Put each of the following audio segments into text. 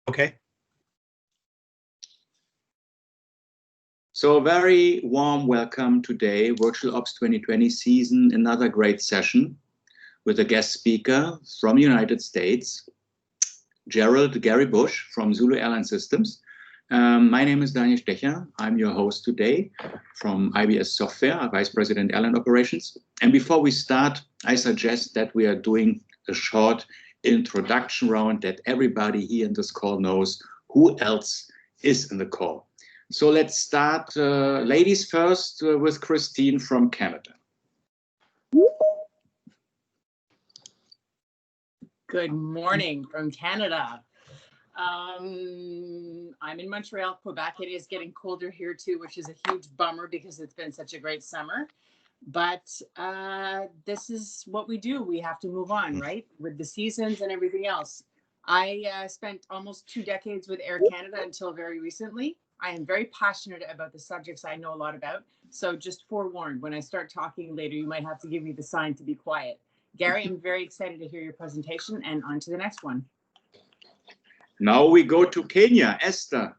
Okay. So a very warm welcome today, Virtual Ops 2020 season, another great session with a guest speaker from the United States, Gary Bush from Zulu Airline Systems. My name is Daniel Stecher. I'm your host today from IBS Software, Vice President Airline Operations. And before we start, I suggest that we are doing a short introduction round that everybody here in this call knows who else is in the call. So let's start, ladies first, with Christine from Canada. Good morning from Canada. I'm in Montreal, Quebec. It is getting colder here too, which is a huge bummer because it's been such a great summer. But this is what we do. We have to move on, right? With the seasons and everything else. I spent almost 2 decades with Air Canada until very recently. I am very passionate about the subjects I know a lot about. So just forewarned, when I start talking later, you might have to give me the sign to be quiet. Gary, I'm very excited to hear your presentation, and on to the next one. Now we go to Kenya. Esther.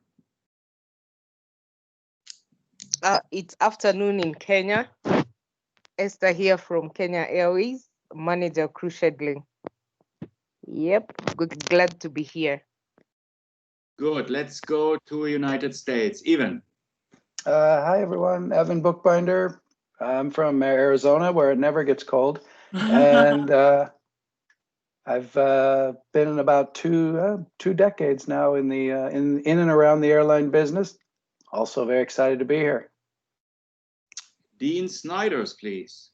It's afternoon in Kenya. Esther here from Kenya Airways, manager crew scheduling. Yep, glad to be here. Good. Let's go to United States. Evan. Hi, everyone. Evan Bookbinder. I'm from Arizona, where it never gets cold. And I've been in about two decades now in the in and around the airline business. Also very excited to be here. Dean Snyders, please.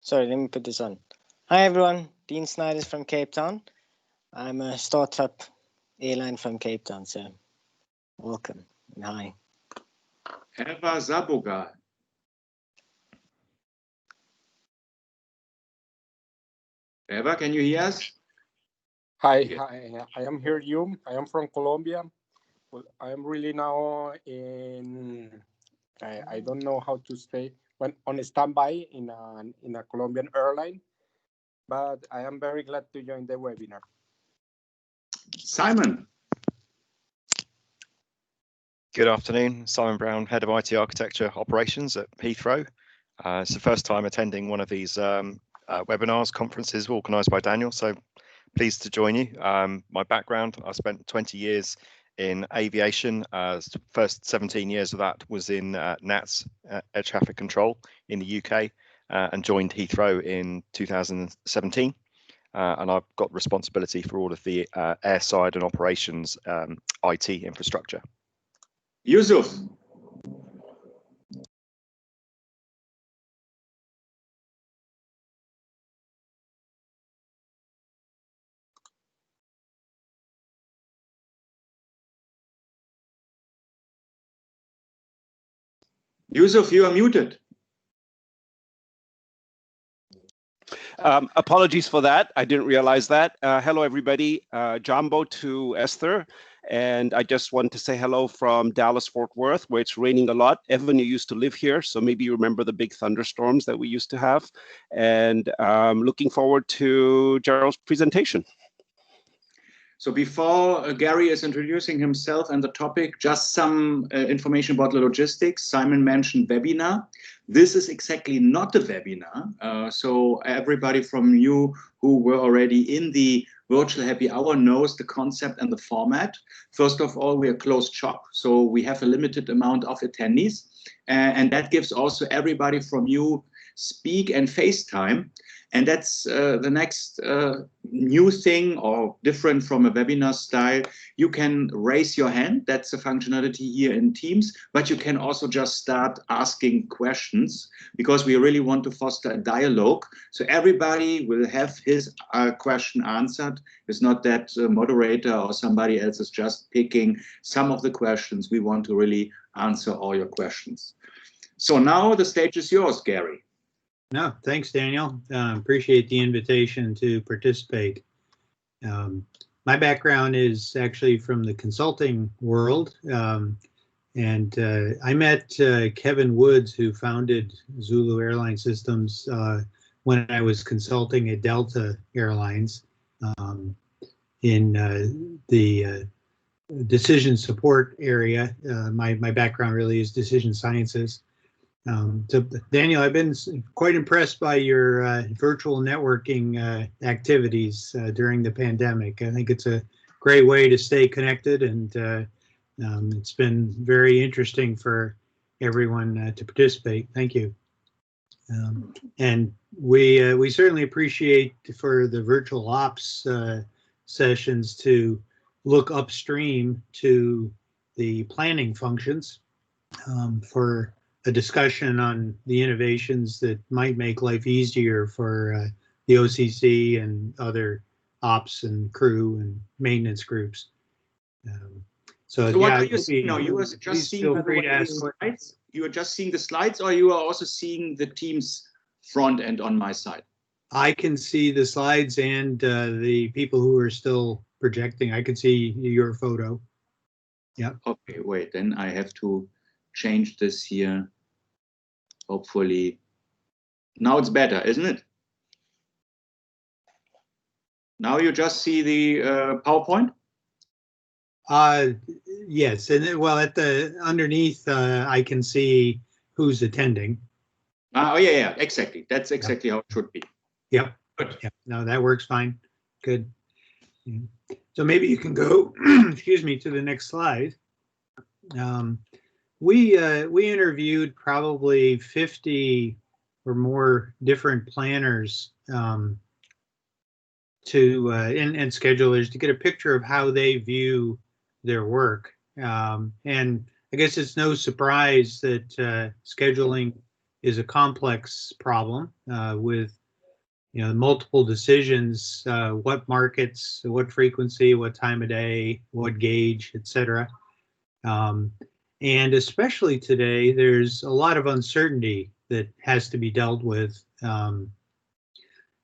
Sorry, let me put this on. Hi, everyone. Dean Snyders from Cape Town. I'm a startup airline from Cape Town, so welcome and hi. Eva Zabogal. Eva, can you hear us? Hi, I am here. I am from Colombia. Well, I am really now in. I don't know how to say when on a standby in a Colombian airline, but I am very glad to join the webinar. Simon. Good afternoon, Simon Brown, Head of IT Architecture Operations at Heathrow. It's the first time attending one of these webinars, conferences organised by Daniel, so pleased to join you. My background, I spent 20 years in aviation. First 17 years of that was in NATS, Air Traffic Control in the UK, and joined Heathrow in 2017. And I've got responsibility for all of the airside and operations IT infrastructure. Yusuf. Yusuf, you are muted. Apologies for that. I didn't realize that. Hello, everybody. Jumbo to Esther. And I just want to say hello from Dallas, Fort Worth, where it's raining a lot. Evan, you used to live here, so maybe you remember the big thunderstorms that we used to have. And looking forward to Gerald's presentation. So before Gary is introducing himself and the topic, just some information about the logistics. Simon mentioned webinar. This is exactly not a webinar. So everybody from you who were already in the virtual happy hour knows the concept and the format. First of all, we are closed shop, so we have a limited amount of attendees. And that gives also everybody from you speak and FaceTime. And that's the next new thing or different from a webinar style. You can raise your hand. That's a functionality here in Teams, but you can also just start asking questions because we really want to foster a dialogue. So everybody will have his question answered. It's not that moderator or somebody else is just picking some of the questions. We want to really answer all your questions. So now the stage is yours, Gary. No, thanks, Daniel. Appreciate the invitation to participate. My background is actually from the consulting world, and I met Kevin Woods, who founded Zulu Airline Systems, when I was consulting at Delta Airlines. in the decision support area. My background really is decision sciences. So Daniel, I've been quite impressed by your virtual networking activities during the pandemic. I think it's a great way to stay connected, and it's been very interesting for everyone to participate. Thank you. And we certainly appreciate for the virtual ops sessions to look upstream to the planning functions for a discussion on the innovations that might make life easier for the OCC and other ops and crew and maintenance groups. So what yeah, are you seeing now? You were just seeing the slides. You are just seeing the slides, or you are also seeing the team's front end on my side? I can see the slides and the people who are still projecting. I can see your photo. Yeah. Okay, wait, then I have to change this here. Hopefully, now it's better, isn't it? Now you just see the PowerPoint? Yes, and well, at the underneath, I can see who's attending. Oh yeah, exactly. That's exactly how it should be. Yep. Good. Yep. No, that works fine. Good. Yeah. So maybe you can go, excuse me, to the next slide. We interviewed probably 50 or more different planners and schedulers to get a picture of how they view their work. And I guess it's no surprise that scheduling is a complex problem with multiple decisions, what markets, what frequency, what time of day, what gauge, etc. And especially today, there's a lot of uncertainty that has to be dealt with.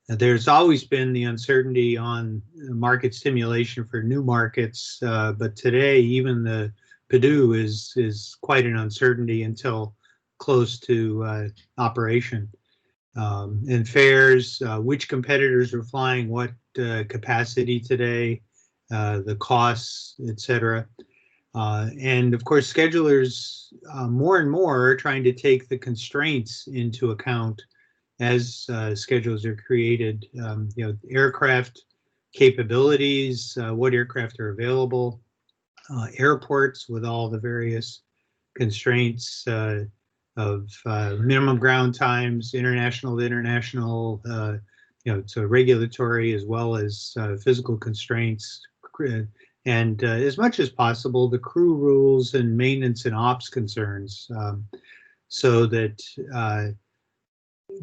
There's always been the uncertainty on market stimulation for new markets, but today even the PDU is quite an uncertainty until close to operation. And fares, which competitors are flying what capacity today, the costs, etc. And of course, schedulers more and more are trying to take the constraints into account as schedules are created. Aircraft capabilities, what aircraft are available, airports with all the various constraints of minimum ground times, international to international, so regulatory as well as physical constraints, and as much as possible, the crew rules and maintenance and ops concerns, so that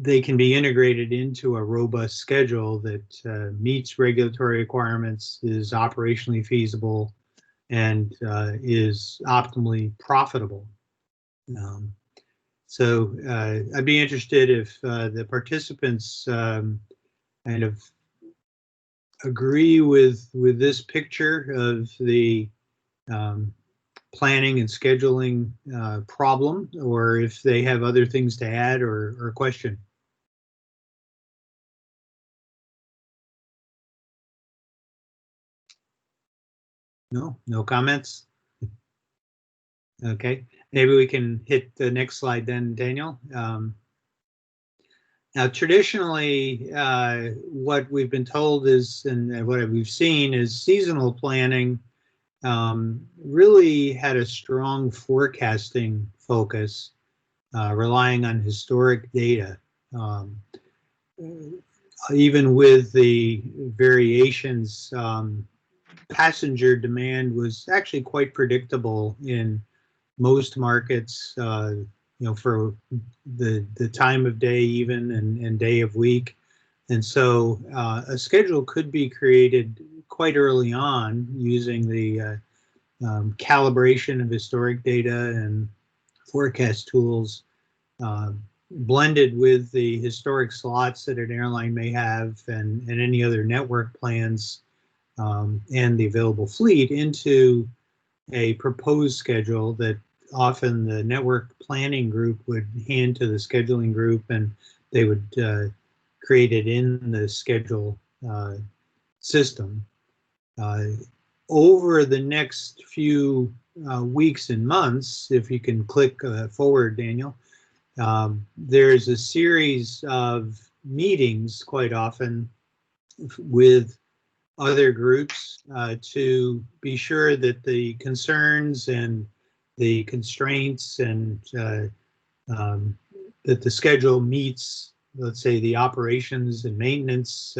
they can be integrated into a robust schedule that meets regulatory requirements, is operationally feasible, and is optimally profitable. So I'd be interested if the participants kind of agree with this picture of the planning and scheduling problem, or if they have other things to add or question. No comments? Okay, maybe we can hit the next slide then, Daniel. Now, traditionally, what we've been told is, and what we've seen is seasonal planning really had a strong forecasting focus, relying on historic data. Even with the variations, passenger demand was actually quite predictable in most markets, for the time of day even and day of week. And so a schedule could be created quite early on using the calibration of historic data and forecast tools, blended with the historic slots that an airline may have and any other network plans and the available fleet into a proposed schedule that often the network planning group would hand to the scheduling group, and they would create it in the schedule system. Over the next few weeks and months, if you can click forward, Daniel, there's a series of meetings quite often with other groups to be sure that the concerns and the constraints and that the schedule meets, let's say, the operations and maintenance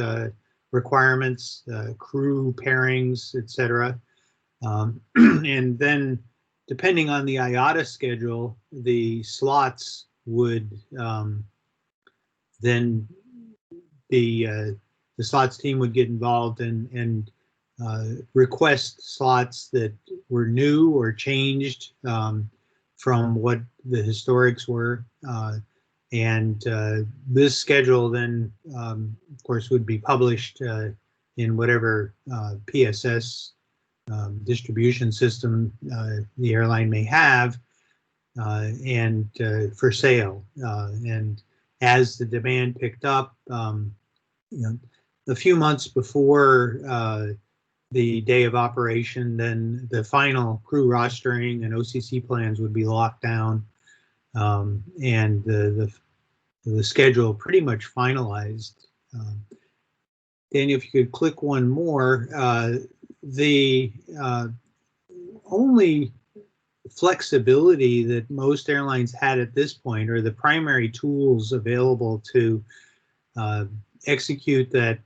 requirements, crew pairings, etc. And then, depending on the IATA schedule, the slots would then be the slots team would get involved and request slots that were new or changed from what the historics were. And this schedule then, of course, would be published in whatever PSS distribution system the airline may have, and for sale. And as the demand picked up, a few months before the day of operation, then the final crew rostering and OCC plans would be locked down, and the schedule pretty much finalized. Daniel, if you could click one more, the only flexibility that most airlines had at this point, or the primary tools available to execute that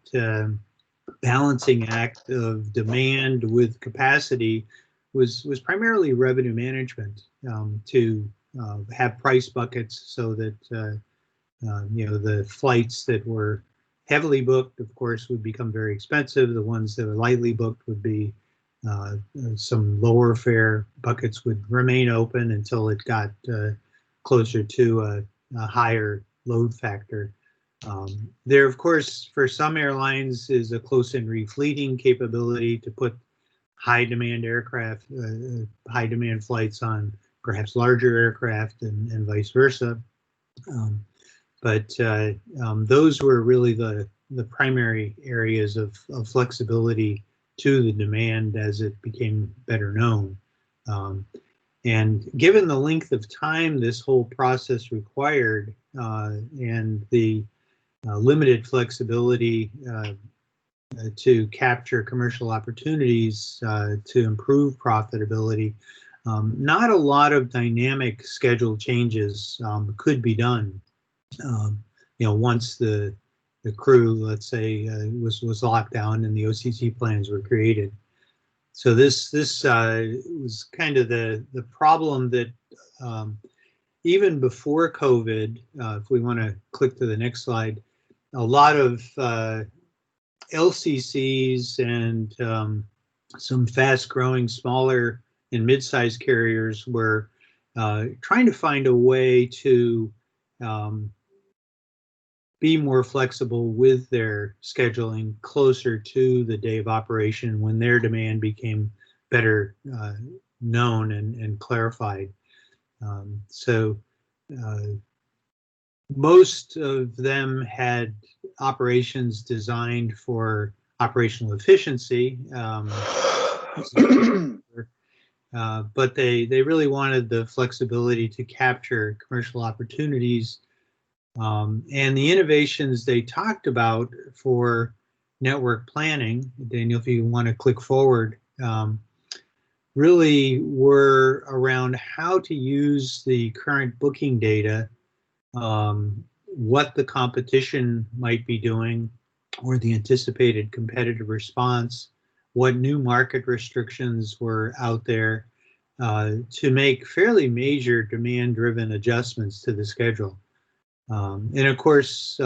balancing act of demand with capacity, was primarily revenue management, to have price buckets so that the flights that were heavily booked, of course, would become very expensive. The ones that were lightly booked would be some lower fare buckets would remain open until it got closer to a higher load factor. There, of course, for some airlines is a close-in refleeting capability to put high demand aircraft, high demand flights on perhaps larger aircraft and vice versa. But those were really the primary areas of flexibility to the demand as it became better known. And given the length of time this whole process required, and the limited flexibility to capture commercial opportunities to improve profitability, not a lot of dynamic schedule changes could be done. Once the crew, let's say, was locked down and the OCC plans were created. So this was kind of the problem that even before COVID, if we want to click to the next slide, a lot of LCCs and some fast-growing smaller and mid-sized carriers were trying to find a way to be more flexible with their scheduling closer to the day of operation when their demand became better known and clarified. So most of them had operations designed for operational efficiency, but they really wanted the flexibility to capture commercial opportunities. And the innovations they talked about for network planning, Daniel, if you want to click forward, really were around how to use the current booking data, what the competition might be doing, or the anticipated competitive response, what new market restrictions were out there, to make fairly major demand-driven adjustments to the schedule. And of course,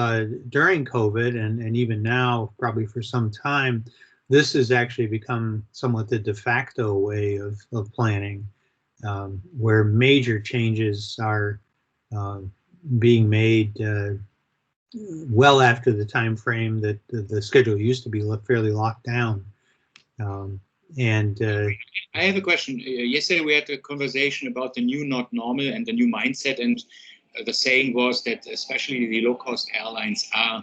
during COVID and even now, probably for some time, this has actually become somewhat the de facto way of planning, where major changes are being made well after the time frame that the schedule used to be fairly locked down. I have a question. Yesterday we had a conversation about the new not normal and the new mindset, and the saying was that especially the low-cost airlines are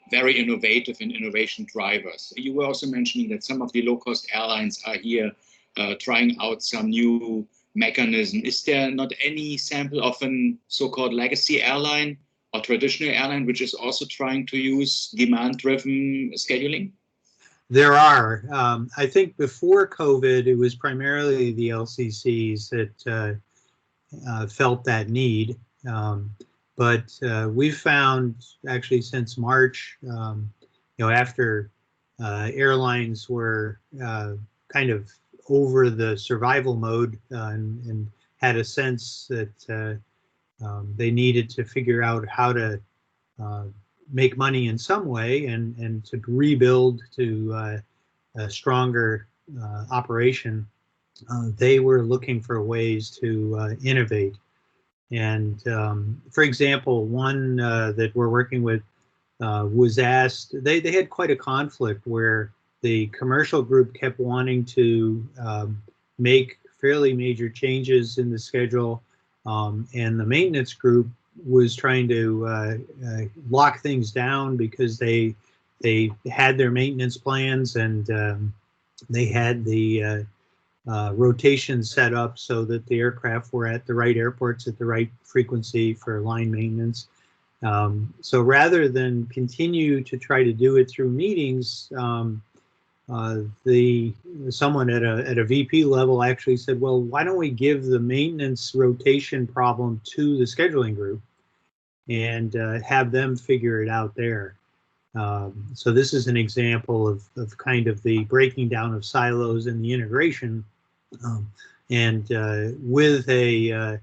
very innovative and innovation drivers. You were also mentioning that some of the low-cost airlines are here trying out some new mechanism. Is there not any sample of an so-called legacy airline or traditional airline which is also trying to use demand-driven scheduling? There are. I think before COVID, it was primarily the LCCs that felt that need. But we've found actually since March, after airlines were kind of over the survival mode and had a sense that they needed to figure out how to make money in some way and to rebuild to a stronger operation, they were looking for ways to innovate. And for example, one that we're working with was asked, they had quite a conflict where the commercial group kept wanting to make fairly major changes in the schedule, and the maintenance group was trying to lock things down because they had their maintenance plans and they had the rotation set up so that the aircraft were at the right airports at the right frequency for line maintenance. So rather than continue to try to do it through meetings, someone at a VP level actually said, well, why don't we give the maintenance rotation problem to the scheduling group and have them figure it out there. So this is an example of kind of the breaking down of silos and the integration. And with a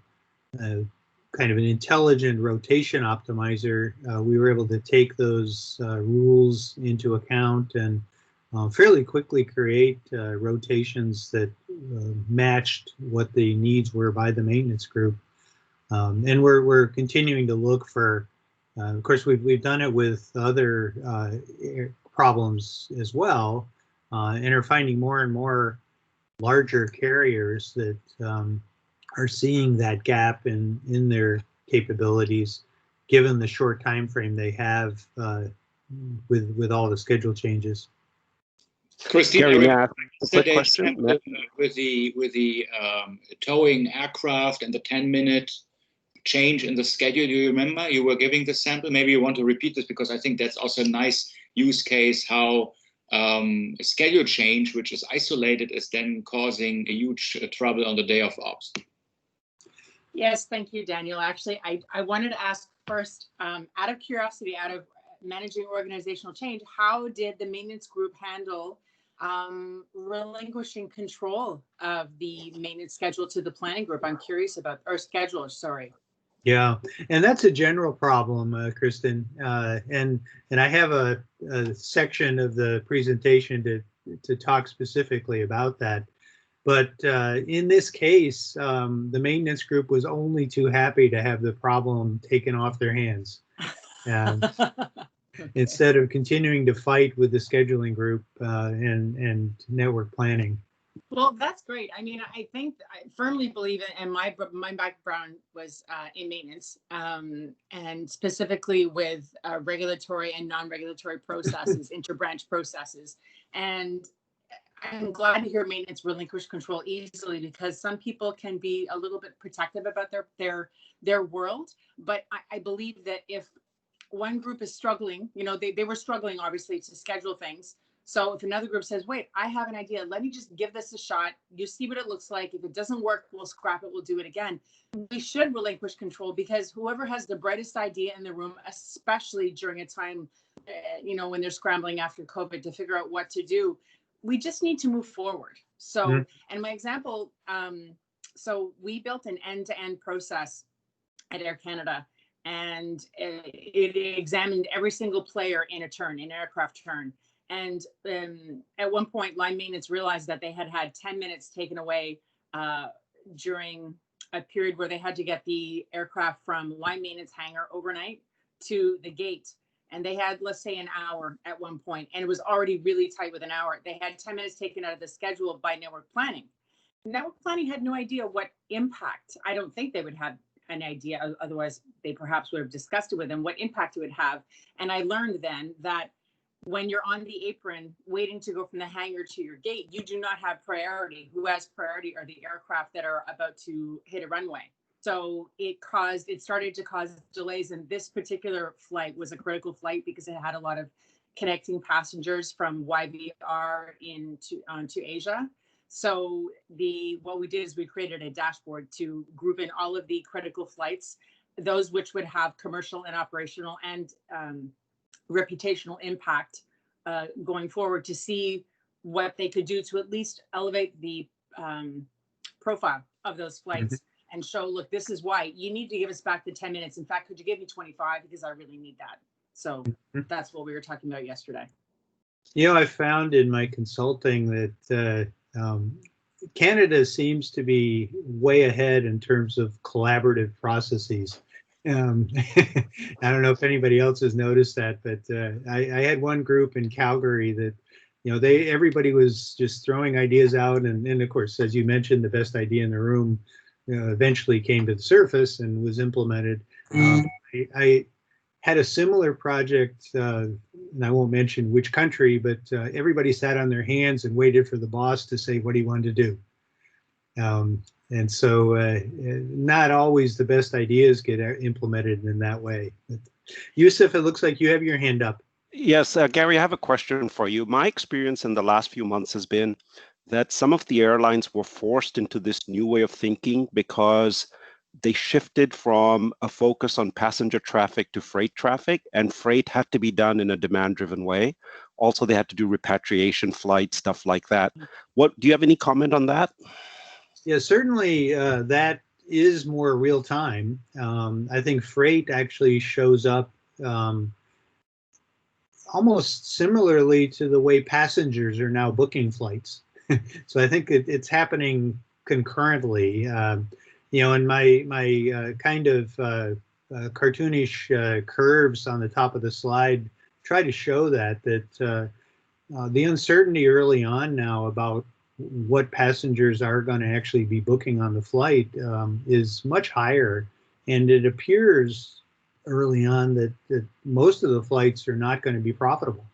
kind of an intelligent rotation optimizer, we were able to take those rules into account and fairly quickly create rotations that matched what the needs were by the maintenance group. And we're continuing to look for, of course, we've done it with other problems as well, and are finding more and more larger carriers that are seeing that gap in their capabilities, given the short time frame they have with all the schedule changes. Christine, Gary, may I ask a quick question? With the towing aircraft and the 10-minute change in the schedule, do you remember? You were giving the sample. Maybe you want to repeat this because I think that's also a nice use case how a schedule change, which is isolated, is then causing a huge trouble on the day of ops. Yes, thank you, Daniel. Actually, I wanted to ask first, out of curiosity, out of managing organizational change, how did the maintenance group handle relinquishing control of the maintenance schedule to the planning group? I'm curious about, or schedulers, sorry. Yeah, and that's a general problem, Kristen. And I have a section of the presentation to talk specifically about that. But in this case, the maintenance group was only too happy to have the problem taken off their hands. Instead of continuing to fight with the scheduling group and network planning. Well, that's great. I mean, I firmly believe it, and my background was in maintenance, and specifically with regulatory and non-regulatory processes, interbranch processes. And I'm glad to hear maintenance relinquish control easily, because some people can be a little bit protective about their world. But I believe that if one group is struggling, they were struggling obviously to schedule things. So if another group says, wait, I have an idea, let me just give this a shot. You see what it looks like. If it doesn't work, we'll scrap it. We'll do it again. We should relinquish control, because whoever has the brightest idea in the room, especially during a time, when they're scrambling after COVID to figure out what to do, we just need to move forward. So, and my example, so we built an end-to-end process at Air Canada, and it examined every single player in a turn, in aircraft turn. And at one point, line maintenance realized that they had 10 minutes taken away during a period where they had to get the aircraft from line maintenance hangar overnight to the gate. And they had, let's say, an hour at one point, and it was already really tight with an hour. They had 10 minutes taken out of the schedule by network planning. Network planning had no idea what impact, I don't think they would have an idea. Otherwise, they perhaps would have discussed it with them, what impact it would have. And I learned then that when you're on the apron waiting to go from the hangar to your gate, you do not have priority. Who has priority are the aircraft that are about to hit a runway. So it started to cause delays. And this particular flight was a critical flight because it had a lot of connecting passengers from YVR to Asia. So what we did is we created a dashboard to group in all of the critical flights, those which would have commercial and operational and reputational impact going forward, to see what they could do to at least elevate the profile of those flights and show, look, this is why you need to give us back the 10 minutes. In fact, could you give me 25? Because I really need that. So that's what we were talking about yesterday. You know, I found in my consulting that Canada seems to be way ahead in terms of collaborative processes. I don't know if anybody else has noticed that, but I had one group in Calgary that, you know, everybody was just throwing ideas out, and of course, as you mentioned, the best idea in the room eventually came to the surface and was implemented. I had a similar project, and I won't mention which country, but everybody sat on their hands and waited for the boss to say what he wanted to do. And so not always the best ideas get implemented in that way. But Yusuf, it looks like you have your hand up. Yes, Gary, I have a question for you. My experience in the last few months has been that some of the airlines were forced into this new way of thinking because they shifted from a focus on passenger traffic to freight traffic, and freight had to be done in a demand-driven way. Also, they had to do repatriation flights, stuff like that. Do you have any comment on that? Yeah, certainly that is more real time. I think freight actually shows up almost similarly to the way passengers are now booking flights. So I think it's happening concurrently. You know, in my kind of cartoonish curves on the top of the slide try to show that the uncertainty early on now about what passengers are going to actually be booking on the flight is much higher, and it appears early on that most of the flights are not going to be profitable,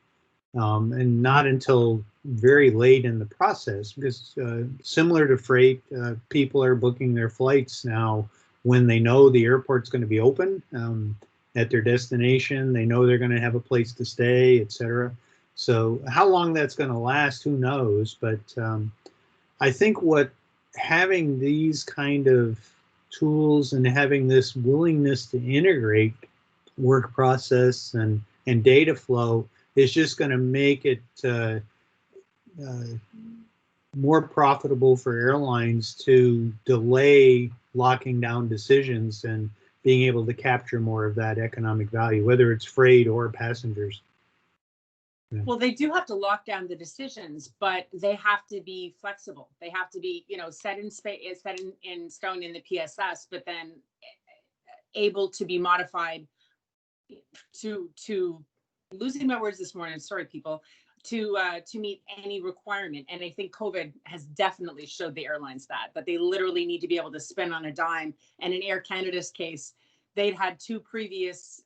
and not until very late in the process, because similar to freight, people are booking their flights now when they know the airport's going to be open at their destination. They know they're going to have a place to stay, etc. So how long that's going to last, who knows? But I think what having these kind of tools and having this willingness to integrate work process and data flow is just going to make it more profitable for airlines to delay locking down decisions and being able to capture more of that economic value, whether it's freight or passengers. Yeah. Well, they do have to lock down the decisions, but they have to be flexible. They have to be, you know, set in stone in the PSS, but then able to be modified to losing my words this morning. Sorry, people. To meet any requirement. And I think COVID has definitely showed the airlines that they literally need to be able to spin on a dime. And in Air Canada's case, they'd had two previous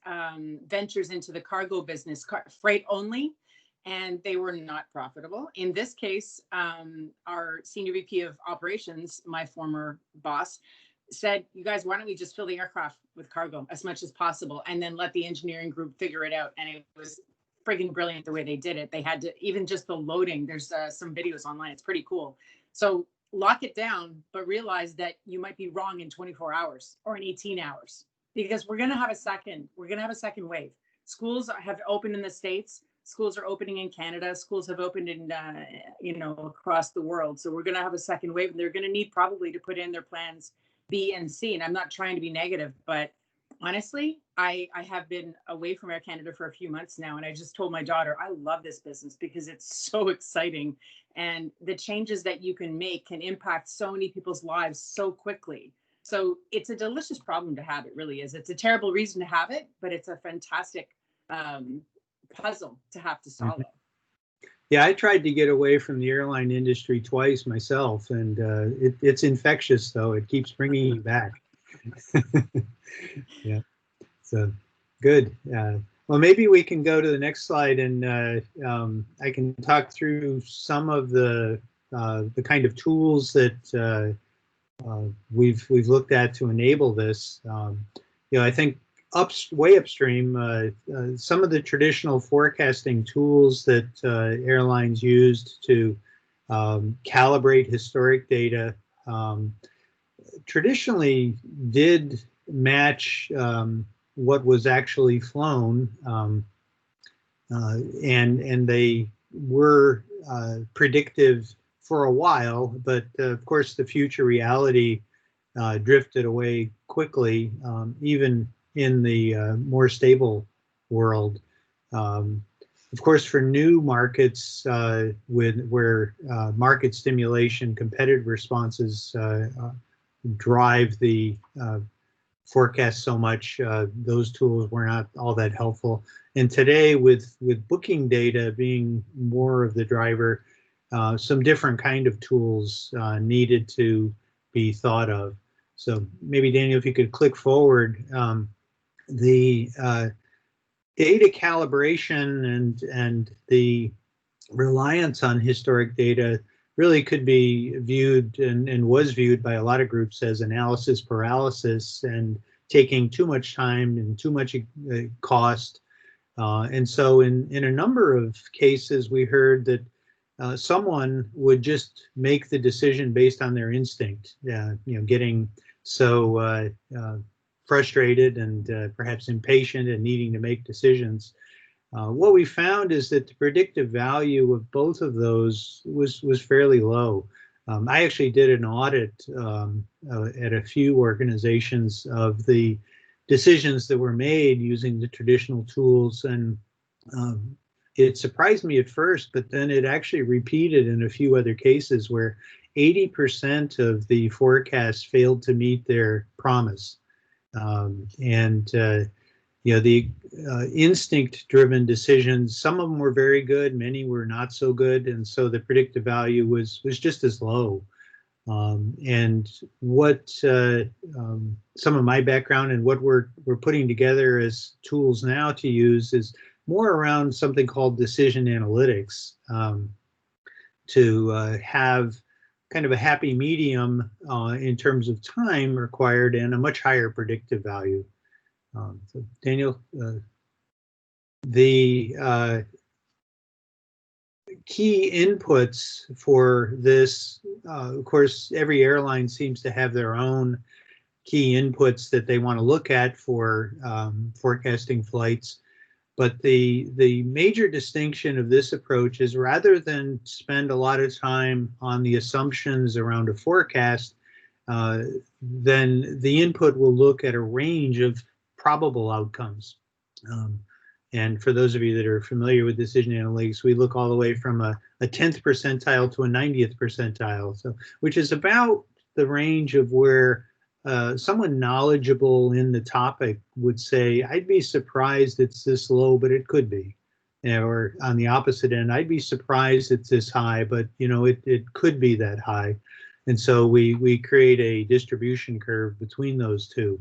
ventures into the cargo business, freight only, and they were not profitable. In this case, our senior VP of operations, my former boss, said, you guys, why don't we just fill the aircraft with cargo as much as possible and then let the engineering group figure it out. And it was friggin' brilliant the way they did it. They had to, even just the loading, there's some videos online. It's pretty cool. So lock it down, but realize that you might be wrong in 24 hours or in 18 hours, because we're going to have a second wave. Schools have opened in the States. Schools are opening in Canada. Schools have opened in, across the world. So we're going to have a second wave, and they're going to need probably to put in their plans B and C. And I'm not trying to be negative, but honestly, I have been away from Air Canada for a few months now, and I just told my daughter, I love this business because it's so exciting, and the changes that you can make can impact so many people's lives so quickly. So it's a delicious problem to have. It really is. It's a terrible reason to have it, but it's a fantastic puzzle to have to solve it. Yeah, I tried to get away from the airline industry twice myself, and it's infectious, though. It keeps bringing you back. Yeah, so good. Well, maybe we can go to the next slide, and I can talk through some of the kind of tools that we've looked at to enable this. I think way upstream, some of the traditional forecasting tools that airlines used to calibrate historic data traditionally did match what was actually flown, and they were predictive for a while, but of course the future reality drifted away quickly, even in the more stable world. Of course, for new markets where market stimulation, competitive responses drive the forecast so much, those tools were not all that helpful. And today, with booking data being more of the driver, some different kind of tools needed to be thought of. So maybe Daniel, if you could click forward, the data calibration and the reliance on historic data really could be viewed and was viewed by a lot of groups as analysis paralysis and taking too much time and too much cost. And so in a number of cases, we heard that someone would just make the decision based on their instinct, getting so frustrated and perhaps impatient and needing to make decisions. What we found is that the predictive value of both of those was fairly low. I actually did an audit at a few organizations of the decisions that were made using the traditional tools, and it surprised me at first, but then it actually repeated in a few other cases where 80% of the forecasts failed to meet their promise. The instinct-driven decisions, some of them were very good, many were not so good, and so the predictive value was just as low. And what some of my background and what we're putting together as tools now to use is more around something called decision analytics, to have kind of a happy medium in terms of time required and a much higher predictive value. So Daniel, the key inputs for this, of course, every airline seems to have their own key inputs that they want to look at for forecasting flights. But the major distinction of this approach is rather than spend a lot of time on the assumptions around a forecast, then the input will look at a range of probable outcomes. And for those of you that are familiar with decision analytics, we look all the way from a 10th percentile to a 90th percentile, so which is about the range of where someone knowledgeable in the topic would say, I'd be surprised it's this low, but it could be. Or on the opposite end, I'd be surprised it's this high, but it could be that high. And so we create a distribution curve between those two.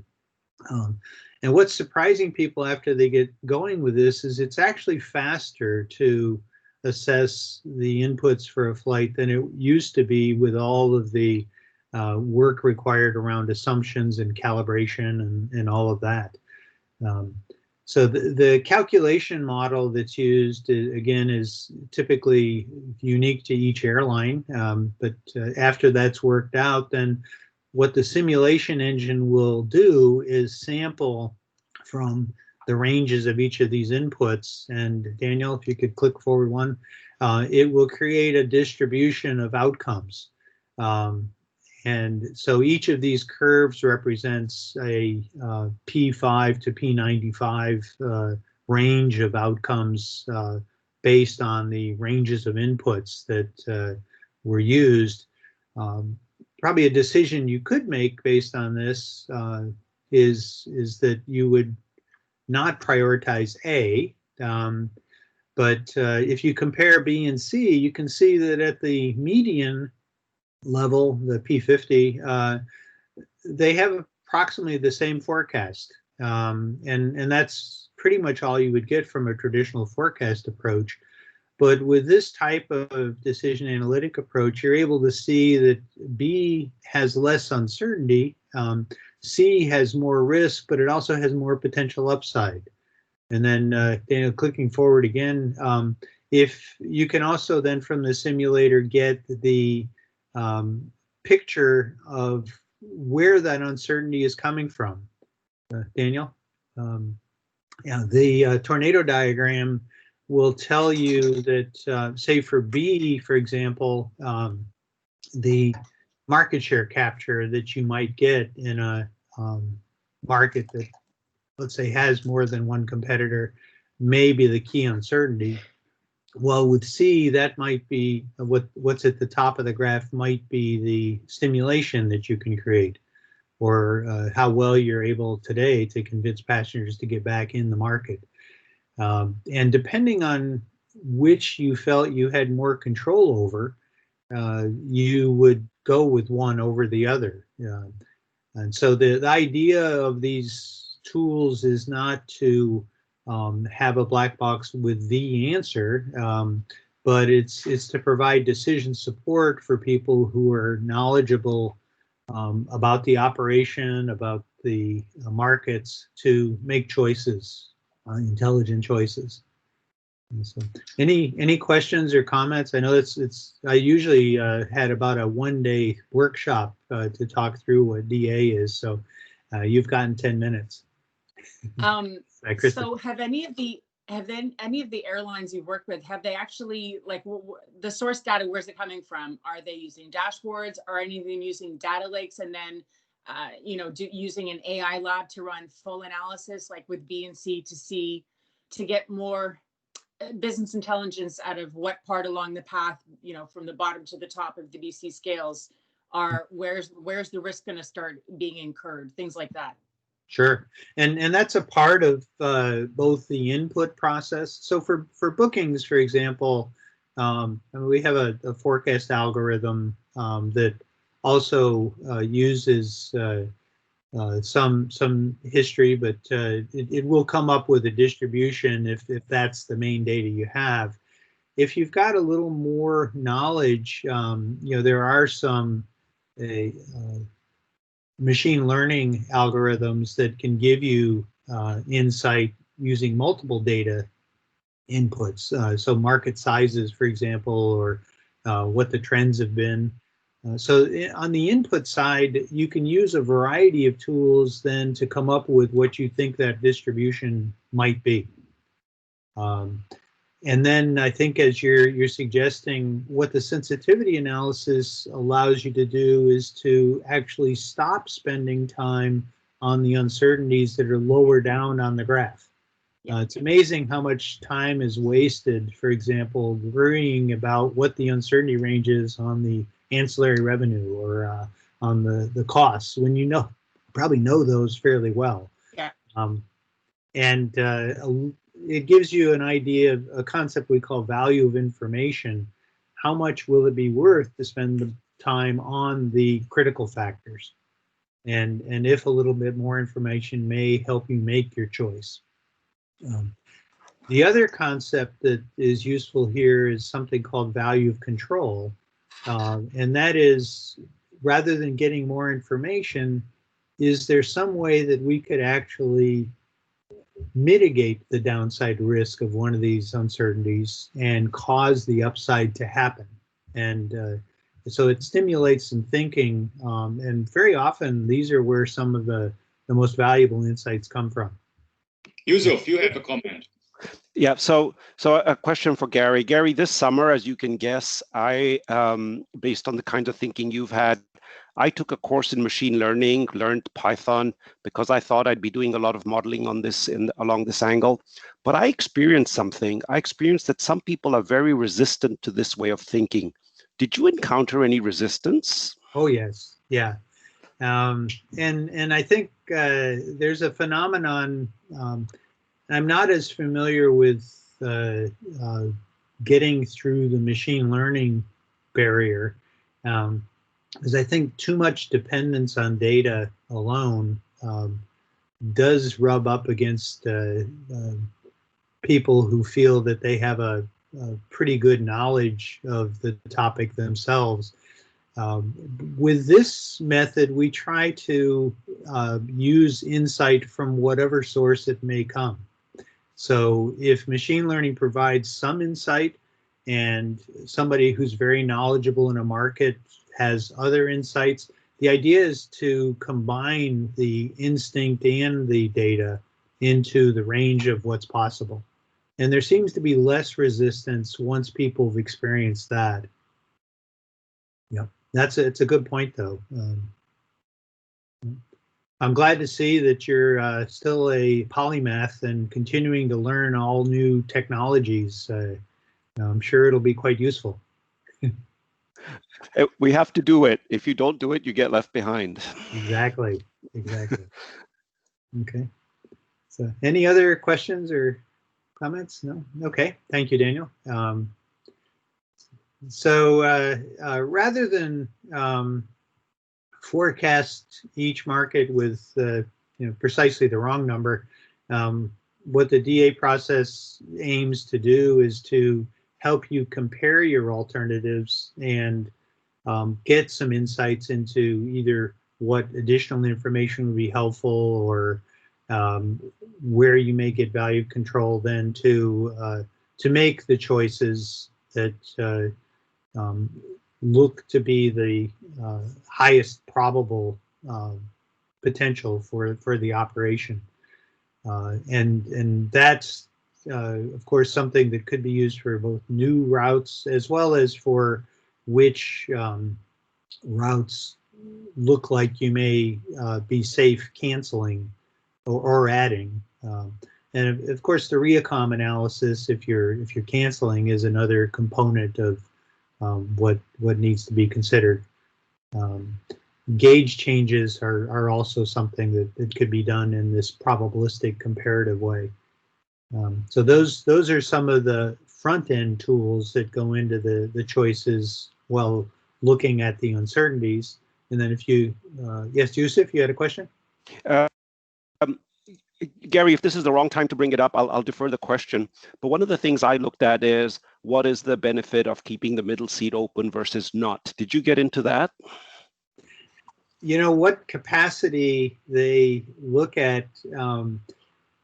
And what's surprising people after they get going with this is it's actually faster to assess the inputs for a flight than it used to be with all of the work required around assumptions and calibration and all of that. So the calculation model that's used, again, is typically unique to each airline. But after that's worked out, then what the simulation engine will do is sample from the ranges of each of these inputs. And Daniel, if you could click forward one, it will create a distribution of outcomes. And so each of these curves represents a P5 to P95 range of outcomes based on the ranges of inputs that were used. Probably a decision you could make based on this is that you would not prioritize A, but if you compare B and C, you can see that at the median level, the P50, they have approximately the same forecast. And that's pretty much all you would get from a traditional forecast approach. But with this type of decision analytic approach, you're able to see that B has less uncertainty, C has more risk, but it also has more potential upside. And then, Daniel, clicking forward again, if you can also then from the simulator get the picture of where that uncertainty is coming from. Daniel, yeah, the tornado diagram will tell you that, say for B, for example, the market share capture that you might get in a market that, let's say, has more than one competitor may be the key uncertainty. Well, with C, that might be what's at the top of the graph might be the stimulation that you can create, or how well you're able today to convince passengers to get back in the market. And depending on which you felt you had more control over, you would go with one over the other. And so the idea of these tools is not to have a black box with the answer, but it's to provide decision support for people who are knowledgeable about the operation, about the markets, to make choices, intelligent choices. And so, any questions or comments? I know I usually had about a one-day workshop to talk through what DA is, so you've gotten 10 minutes. So have any of the airlines you've worked with, have they actually, like, the source data, where's it coming from? Are they using dashboards? Are any of them using data lakes, and then using an AI lab to run full analysis, like with B and C, to get more business intelligence out of what part along the path, from the bottom to the top of the BC scales where's the risk going to start being incurred, things like that? Sure, and that's a part of both the input process. So for bookings, for example, we have a forecast algorithm that also uses some history, but it will come up with a distribution if that's the main data you have. If you've got a little more knowledge, there are some machine learning algorithms that can give you insight using multiple data inputs. So market sizes, for example, or what the trends have been. So on the input side, you can use a variety of tools then to come up with what you think that distribution might be. And then I think, as you're suggesting, what the sensitivity analysis allows you to do is to actually stop spending time on the uncertainties that are lower down on the graph. It's amazing how much time is wasted, for example, worrying about what the uncertainty range is on the ancillary revenue or on the costs, when you probably know those fairly well. Yeah. It gives you an idea of a concept we call value of information. How much will it be worth to spend the time on the critical factors? And if a little bit more information may help you make your choice. The other concept that is useful here is something called value of control. And that is, rather than getting more information, is there some way that we could actually mitigate the downside risk of one of these uncertainties and cause the upside to happen? And so it stimulates some thinking, and very often these are where some of the most valuable insights come from. Yusuf, you have a comment. Yeah, so a question for Gary. Gary, this summer, as you can guess, I, based on the kind of thinking you've had, I took a course in machine learning, learned Python, because I thought I'd be doing a lot of modeling on this along this angle. But I experienced something. I experienced that some people are very resistant to this way of thinking. Did you encounter any resistance? Oh, yes. Yeah. And I think there's a phenomenon. I'm not as familiar with getting through the machine learning barrier. is I think too much dependence on data alone does rub up against people who feel that they have a pretty good knowledge of the topic themselves. With this method, we try to use insight from whatever source it may come. So if machine learning provides some insight and somebody who's very knowledgeable in a market has other insights, the idea is to combine the instinct and the data into the range of what's possible. And there seems to be less resistance once people have experienced that. Yep, it's a good point, though. I'm glad to see that you're still a polymath and continuing to learn all new technologies. I'm sure it'll be quite useful. We have to do it. If you don't do it, you get left behind. Exactly. Okay. So any other questions or comments? No? Okay. Thank you, Daniel. Rather than forecast each market with precisely the wrong number, what the DA process aims to do is to help you compare your alternatives and get some insights into either what additional information would be helpful or where you may get value control then to make the choices that look to be the highest probable potential for the operation. And that's, of course, something that could be used for both new routes as well as for which routes look like you may be safe canceling or adding. And of course, the reacom analysis, if you're canceling, is another component of what needs to be considered. Gauge changes are also something that could be done in this probabilistic comparative way. So those are some of the front end tools that go into the choices while looking at the uncertainties. And then if you, yes, Yusuf, you had a question? Gary, if this is the wrong time to bring it up, I'll defer the question. But one of the things I looked at is what is the benefit of keeping the middle seat open versus not? Did you get into that? You know, what capacity they look at,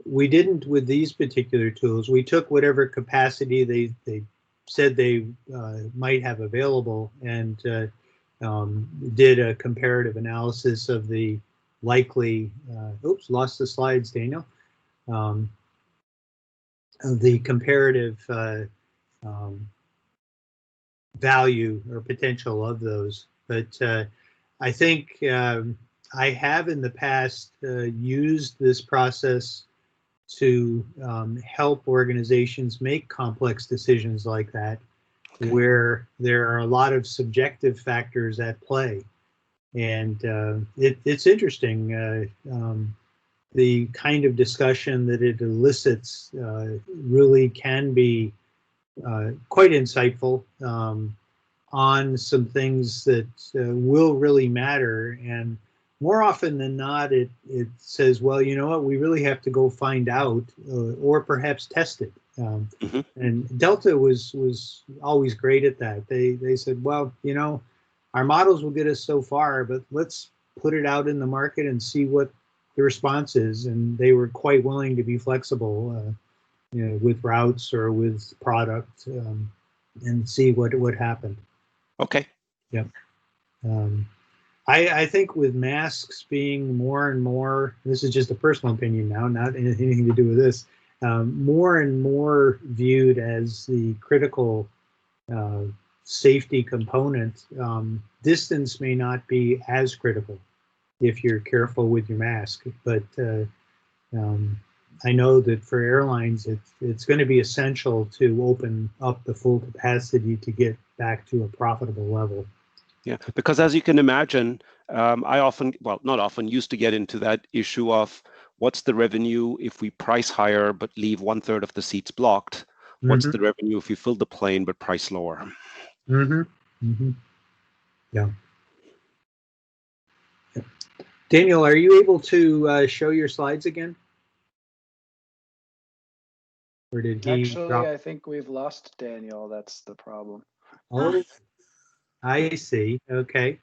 we didn't with these particular tools. We took whatever capacity they said they might have available and did a comparative analysis of the likely, oops, lost the slides, Daniel, of the comparative value or potential of those. But I think I have in the past used this process to help organizations make complex decisions like that, where there are a lot of subjective factors at play. And it's interesting, the kind of discussion that it elicits really can be quite insightful on some things that will really matter. And more often than not, it says, well, you know what, we really have to go find out or perhaps test it. And Delta was always great at that. They said, well, you know, our models will get us so far, but let's put it out in the market and see what the response is. And they were quite willing to be flexible, you know, with routes or with product and see what happened. Okay. Yep. I think with masks being more and more, this is just a personal opinion now, not anything to do with this, more and more viewed as the critical safety component, distance may not be as critical if you're careful with your mask. But I know that for airlines, it's going to be essential to open up the full capacity to get back to a profitable level. Yeah, because as you can imagine, I often, well, not often, used to get into that issue of what's the revenue if we price higher but leave 1/3 of the seats blocked? What's the revenue if we fill the plane but price lower? Yeah. Daniel, are you able to show your slides again? Or did he Actually, drop? I think we've lost Daniel. That's the problem. Oh, I see. Okay.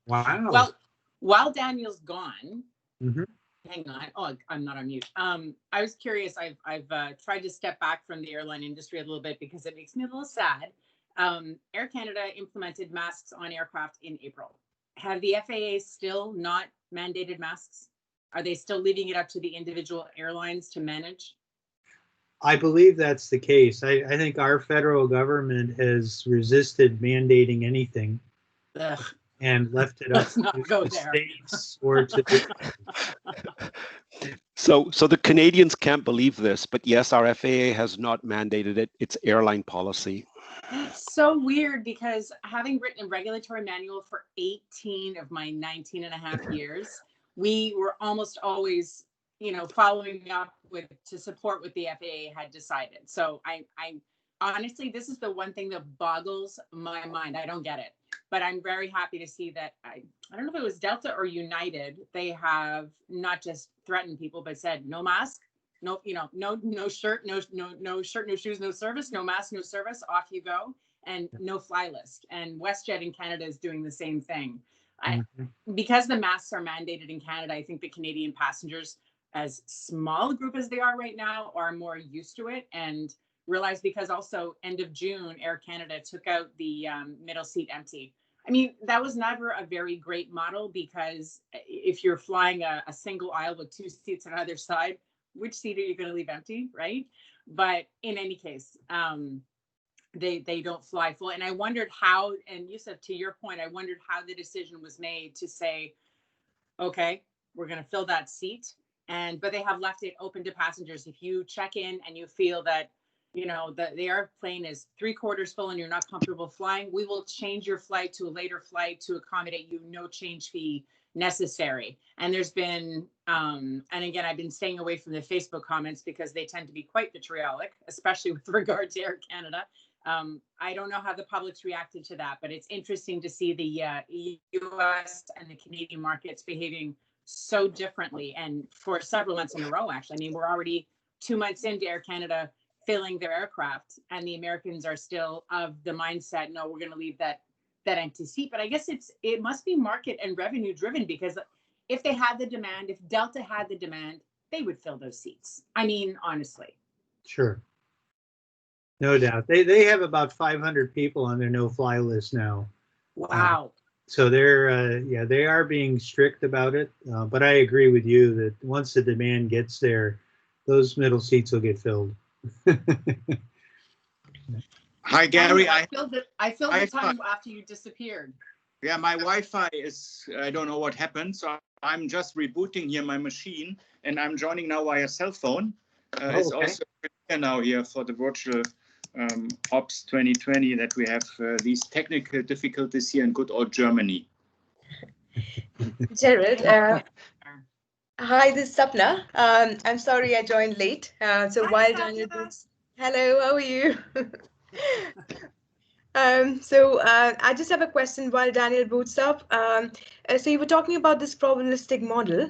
Wow. Well, while Daniel's gone, Mhm. hang on. Oh, I'm not on mute. I was curious. I've tried to step back from the airline industry a little bit because it makes me a little sad. Air Canada implemented masks on aircraft in April. Have the FAA still not mandated masks? Are they still leaving it up to the individual airlines to manage? I believe that's the case. I think our federal government has resisted mandating anything Ugh, and left it up let's not to go the there. states or to So the Canadians can't believe this, but yes, our FAA has not mandated it. It's airline policy. It's so weird because having written a regulatory manual for 18 of my 19 and a half years, we were almost always, following up to support what the FAA had decided. So I honestly, this is the one thing that boggles my mind. I don't get it, but I'm very happy to see that I don't know if it was Delta or United. They have not just threatened people, but said no mask. No, no shirt, no shirt, no shoes, no service, no mask, no service, off you go, and no fly list. And WestJet in Canada is doing the same thing. Because the masks are mandated in Canada, I think the Canadian passengers, as small a group as they are right now, are more used to it and realize, because also end of June, Air Canada took out the middle seat empty. I mean, that was never a very great model, because if you're flying a single aisle with two seats on either side, which seat are you going to leave empty, right? But in any case, they don't fly full. And I wondered how, and Yusuf, to your point, I wondered how the decision was made to say, okay, we're going to fill that seat. But they have left it open to passengers. If you check in and you feel that, the airplane is 3/4 full and you're not comfortable flying, we will change your flight to a later flight to accommodate you, no change fee necessary. And there's been, and again, I've been staying away from the Facebook comments because they tend to be quite vitriolic, especially with regard to Air Canada. I don't know how the public's reacted to that, but it's interesting to see the US and the Canadian markets behaving so differently, and for several months in a row, actually. I mean, we're already 2 months into Air Canada filling their aircraft, and the Americans are still of the mindset, no, we're going to leave that empty seat. But I guess it must be market and revenue driven, because if they had the demand, if Delta had the demand, they would fill those seats. I mean, honestly. Sure. No doubt. They have about 500 people on their no-fly list now. Wow. So they are being strict about it. But I agree with you that once the demand gets there, those middle seats will get filled. Hi, Gary. I filled the time after you disappeared. Yeah, my Wi-Fi is, I don't know what happened. So I'm just rebooting here my machine, and I'm joining now via cell phone. It's also now here for the virtual Ops 2020 that we have these technical difficulties here in good old Germany. Gerald, hi, this is Sapna. I'm sorry I joined late. So Hi, while Sapna. Daniel boots, hello, how are you? I just have a question while Daniel boots up. So you were talking about this probabilistic model,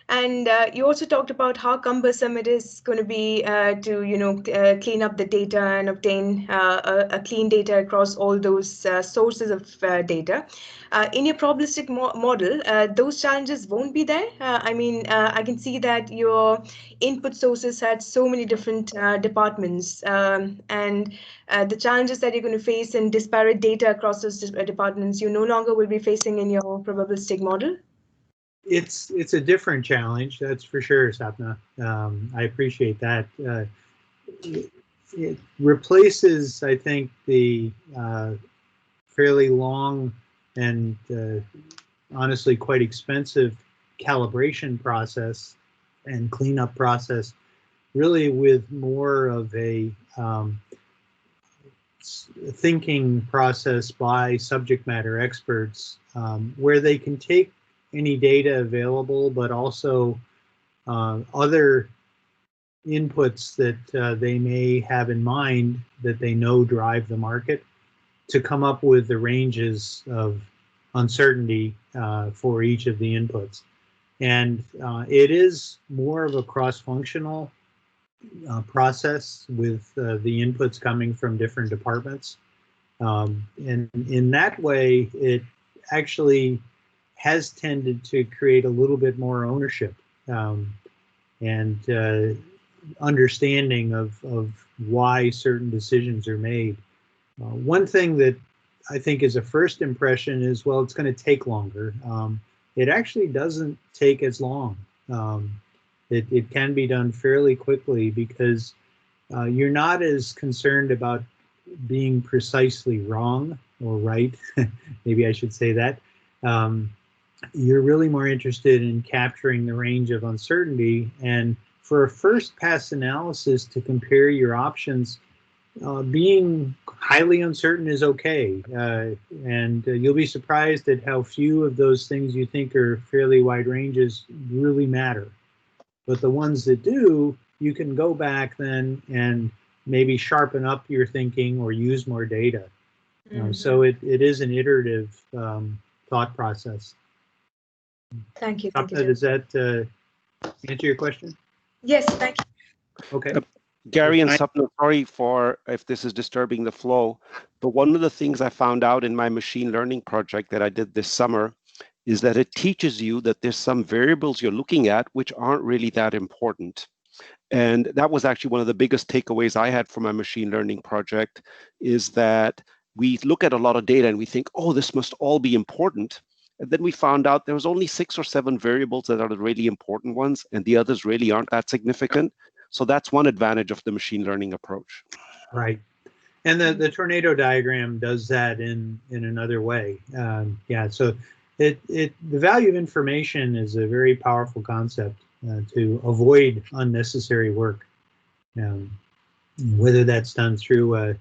and you also talked about how cumbersome it is going to be to clean up the data and obtain a clean data across all those sources of data. In your probabilistic model, those challenges won't be there. I can see that your input sources had so many different departments, and the challenges that you're going to face in disparate data across those departments, you no longer will be facing in your probabilistic model? It's a different challenge, that's for sure, Sapna. I appreciate that. It replaces, I think, the fairly long and honestly quite expensive calibration process and cleanup process, really with more of a thinking process by subject matter experts, where they can take any data available, but also other inputs that they may have in mind that they know drive the market, to come up with the ranges of uncertainty for each of the inputs. And it is more of a cross-functional process with the inputs coming from different departments. And in that way, it actually has tended to create a little bit more ownership and understanding of why certain decisions are made. One thing that I think is a first impression is, well, it's going to take longer. It actually doesn't take as long. It can be done fairly quickly because you're not as concerned about being precisely wrong or right. Maybe I should say that. You're really more interested in capturing the range of uncertainty. And for a first pass analysis to compare your options, being highly uncertain is okay. And you'll be surprised at how few of those things you think are fairly wide ranges really matter. But the ones that do, you can go back then and maybe sharpen up your thinking or use more data. So it is an iterative thought process. Thank you. Does that answer your question? Yes, thank you. Okay. Gary and Sapna, sorry for if this is disturbing the flow, but one of the things I found out in my machine learning project that I did this summer is that it teaches you that there's some variables you're looking at which aren't really that important. And that was actually one of the biggest takeaways I had from my machine learning project, is that we look at a lot of data and we think, oh, this must all be important. And then we found out there was only 6 or 7 variables that are the really important ones, and the others really aren't that significant. So that's one advantage of the machine learning approach. Right. And the tornado diagram does that in another way. Yeah, so the value of information is a very powerful concept to avoid unnecessary work. Whether that's done through a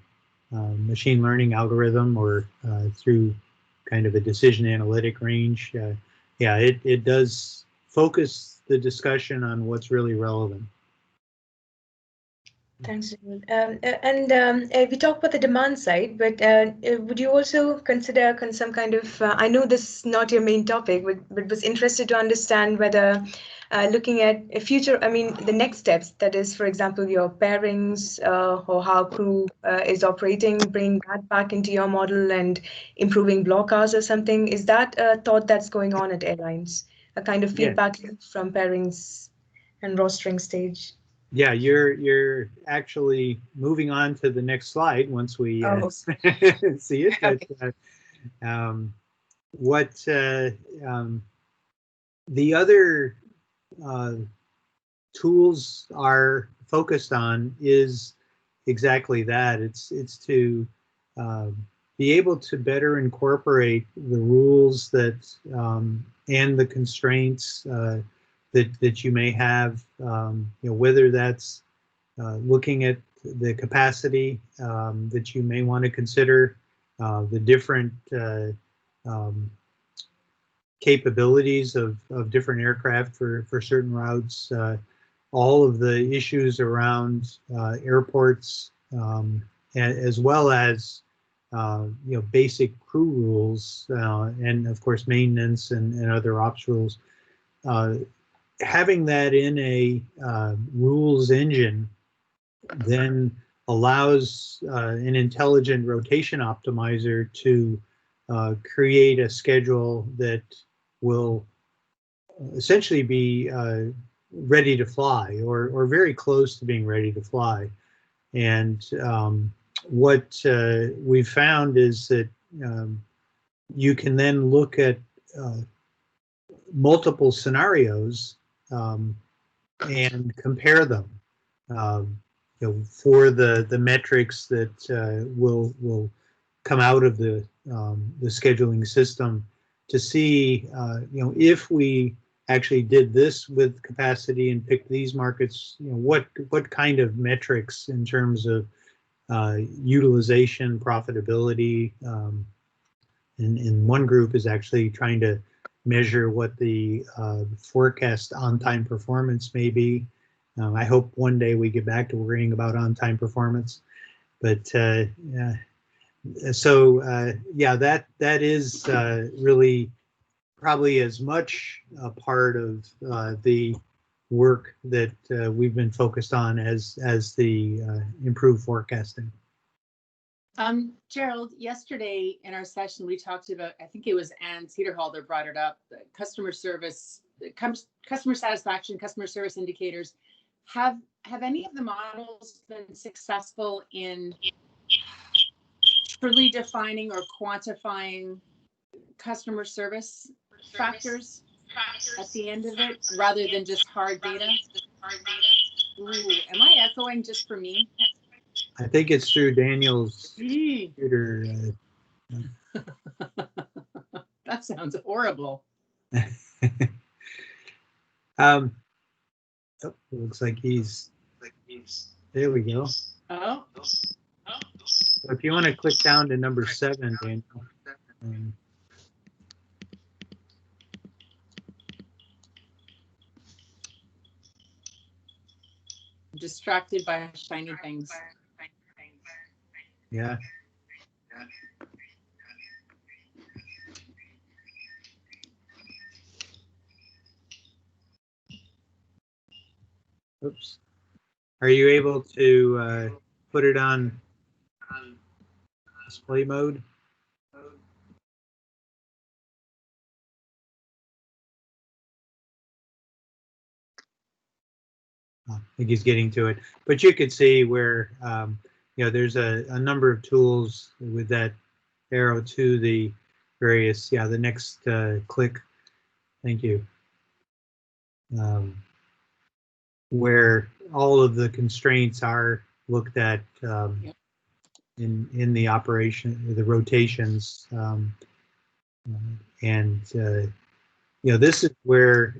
machine learning algorithm or through kind of a decision analytic range. Yeah, it does focus the discussion on what's really relevant. Thanks, Donald. We talked about the demand side, but would you also consider some kind of, I know this is not your main topic, but was interested to understand whether looking at a future, I mean, the next steps, that is, for example, your pairings or how crew is operating, bring that back into your model and improving block hours or something. Is that a thought that's going on at airlines? A kind of feedback loop from pairings and rostering stage? Yeah, you're actually moving on to the next slide once we see it. But what the other tools are focused on is exactly that. It's to be able to better incorporate the rules that and the constraints that you may have, whether that's looking at the capacity that you may want to consider, the different capabilities of different aircraft for certain routes, all of the issues around airports, as well as basic crew rules and of course maintenance and other ops rules. Having that in a rules engine then allows an intelligent rotation optimizer to create a schedule that will essentially be ready to fly or very close to being ready to fly. And what we've found is that you can then look at multiple scenarios and compare them for the metrics that will come out of the scheduling system to see if we actually did this with capacity and picked these markets, what kind of metrics in terms of utilization, profitability. In one group is actually trying to measure what the forecast on-time performance may be. I hope one day we get back to worrying about on-time performance, but Yeah, that is really probably as much a part of the work that we've been focused on as the improved forecasting. Gerald, yesterday in our session, we talked about, I think it was Ann Cedarhalder brought it up, customer service, customer satisfaction, customer service indicators. Have any of the models been successful in truly defining or quantifying customer service factors at the end of it, rather than just hard data? Ooh, am I echoing just for me? I think it's through Daniel's computer. That sounds horrible. Oh, it looks like he's. There we go. Oh. So if you want to click down to number 7, Daniel. Distracted by shiny things. Yeah. Oops. Are you able to put it on display mode? I think he's getting to it, but you could see where there's a number of tools with that arrow to the various. Yeah, the next click. Thank you. Where all of the constraints are looked at in the operation, the rotations, and this is where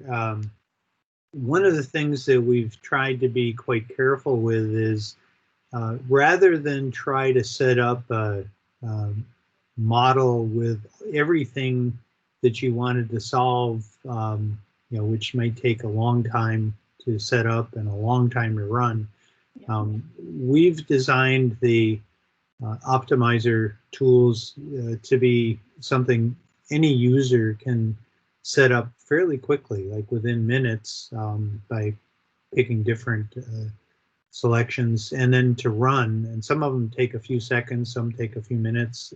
one of the things that we've tried to be quite careful with is rather than try to set up a model with everything that you wanted to solve, which might take a long time to set up and a long time to run. We've designed the optimizer tools to be something any user can set up fairly quickly, like within minutes, by picking different selections and then to run. And some of them take a few seconds, some take a few minutes.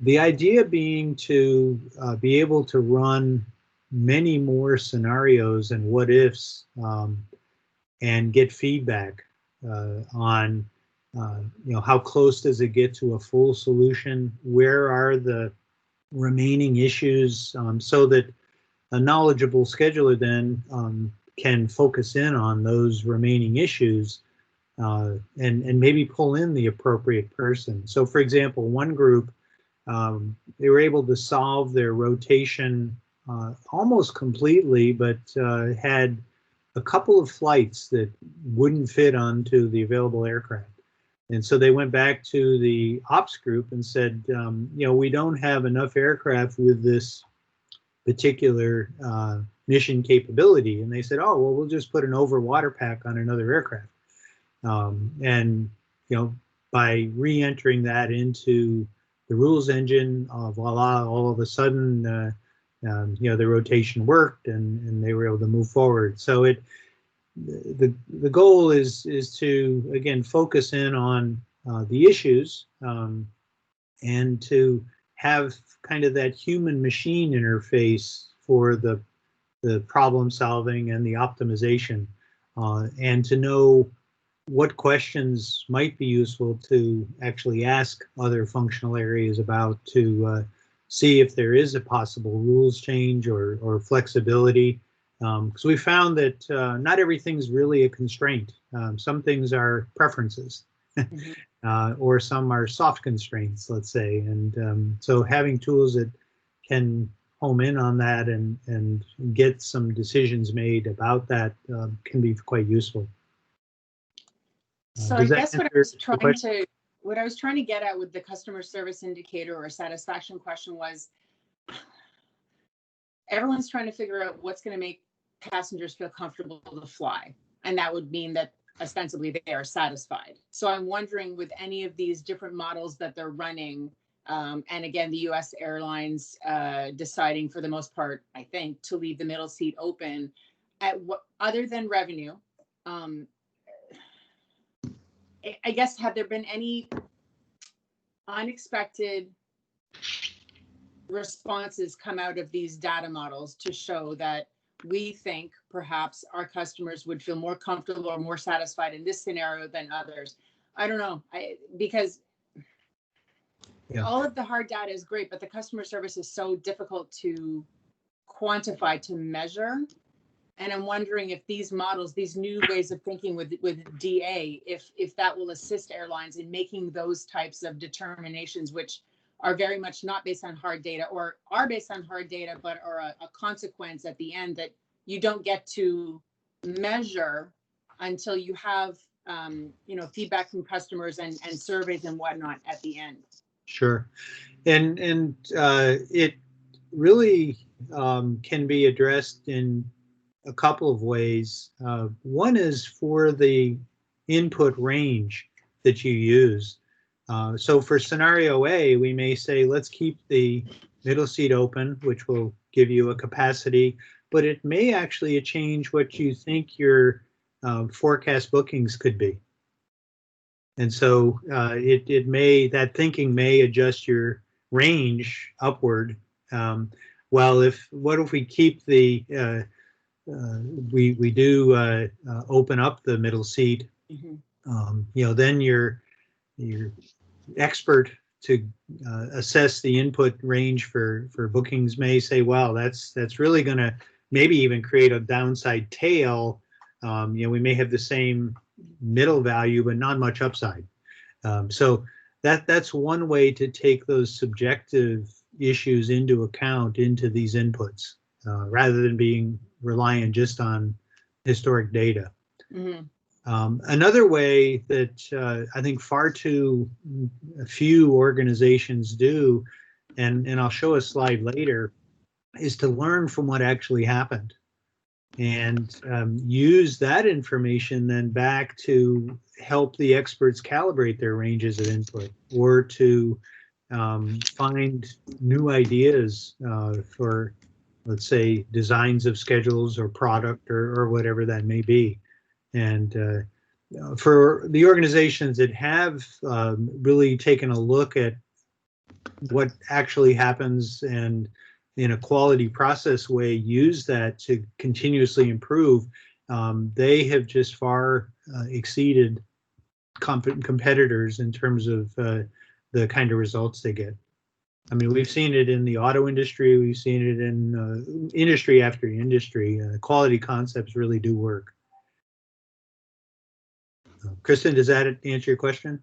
The idea being to be able to run many more scenarios and what ifs and get feedback on how close does it get to a full solution, where are the remaining issues, so that a knowledgeable scheduler then can focus in on those remaining issues and maybe pull in the appropriate person. So for example, one group, they were able to solve their rotation almost completely, but had a couple of flights that wouldn't fit onto the available aircraft. And so they went back to the ops group and said, we don't have enough aircraft with this particular mission capability. And they said, oh, well, we'll just put an over-water pack on another aircraft. By re-entering that into the rules engine, voila, all of a sudden, the rotation worked and they were able to move forward. So the goal is to, again, focus in on the issues and to have kind of that human machine interface for the problem solving and the optimization, and to know what questions might be useful to actually ask other functional areas about, to see if there is a possible rules change or flexibility. Because we found that not everything's really a constraint. Some things are preferences, or some are soft constraints, let's say. And so having tools that can home in on that and get some decisions made about that can be quite useful. So I guess what I was trying to get at with the customer service indicator or satisfaction question was, everyone's trying to figure out what's going to make passengers feel comfortable to fly. And that would mean that ostensibly they are satisfied. So I'm wondering with any of these different models that they're running, and again, the US airlines deciding for the most part, I think, to leave the middle seat open, at what other than revenue, I guess, have there been any unexpected responses come out of these data models to show that we think perhaps our customers would feel more comfortable or more satisfied in this scenario than others? I don't know, because all of the hard data is great, but the customer service is so difficult to quantify, to measure. And I'm wondering if these models, these new ways of thinking with DA, if that will assist airlines in making those types of determinations, which are very much not based on hard data, or are based on hard data, but are a consequence at the end that you don't get to measure until you have feedback from customers and surveys and whatnot at the end. Sure, and it really can be addressed in a couple of ways. One is for the input range that you use. So for scenario A, we may say, let's keep the middle seat open, which will give you a capacity, but it may actually change what you think your forecast bookings could be. And so that thinking may adjust your range upward. Well, what if we keep the we do open up the middle seat? Mm-hmm. Then your expert to assess the input range for bookings may say, wow, that's really going to maybe even create a downside tail. We may have the same middle value, but not much upside. So that's one way to take those subjective issues into account into these inputs, rather than being reliant just on historic data. Mm-hmm. Another way that I think far too few organizations do, and I'll show a slide later, is to learn from what actually happened and use that information then back to help the experts calibrate their ranges of input, or to find new ideas for, let's say, designs of schedules or product or whatever that may be. And for the organizations that have really taken a look at what actually happens and in a quality process way use that to continuously improve, they have just far exceeded competitors in terms of the kind of results they get. I mean, we've seen it in the auto industry, we've seen it in industry after industry. Quality concepts really do work. Kristen, does that answer your question?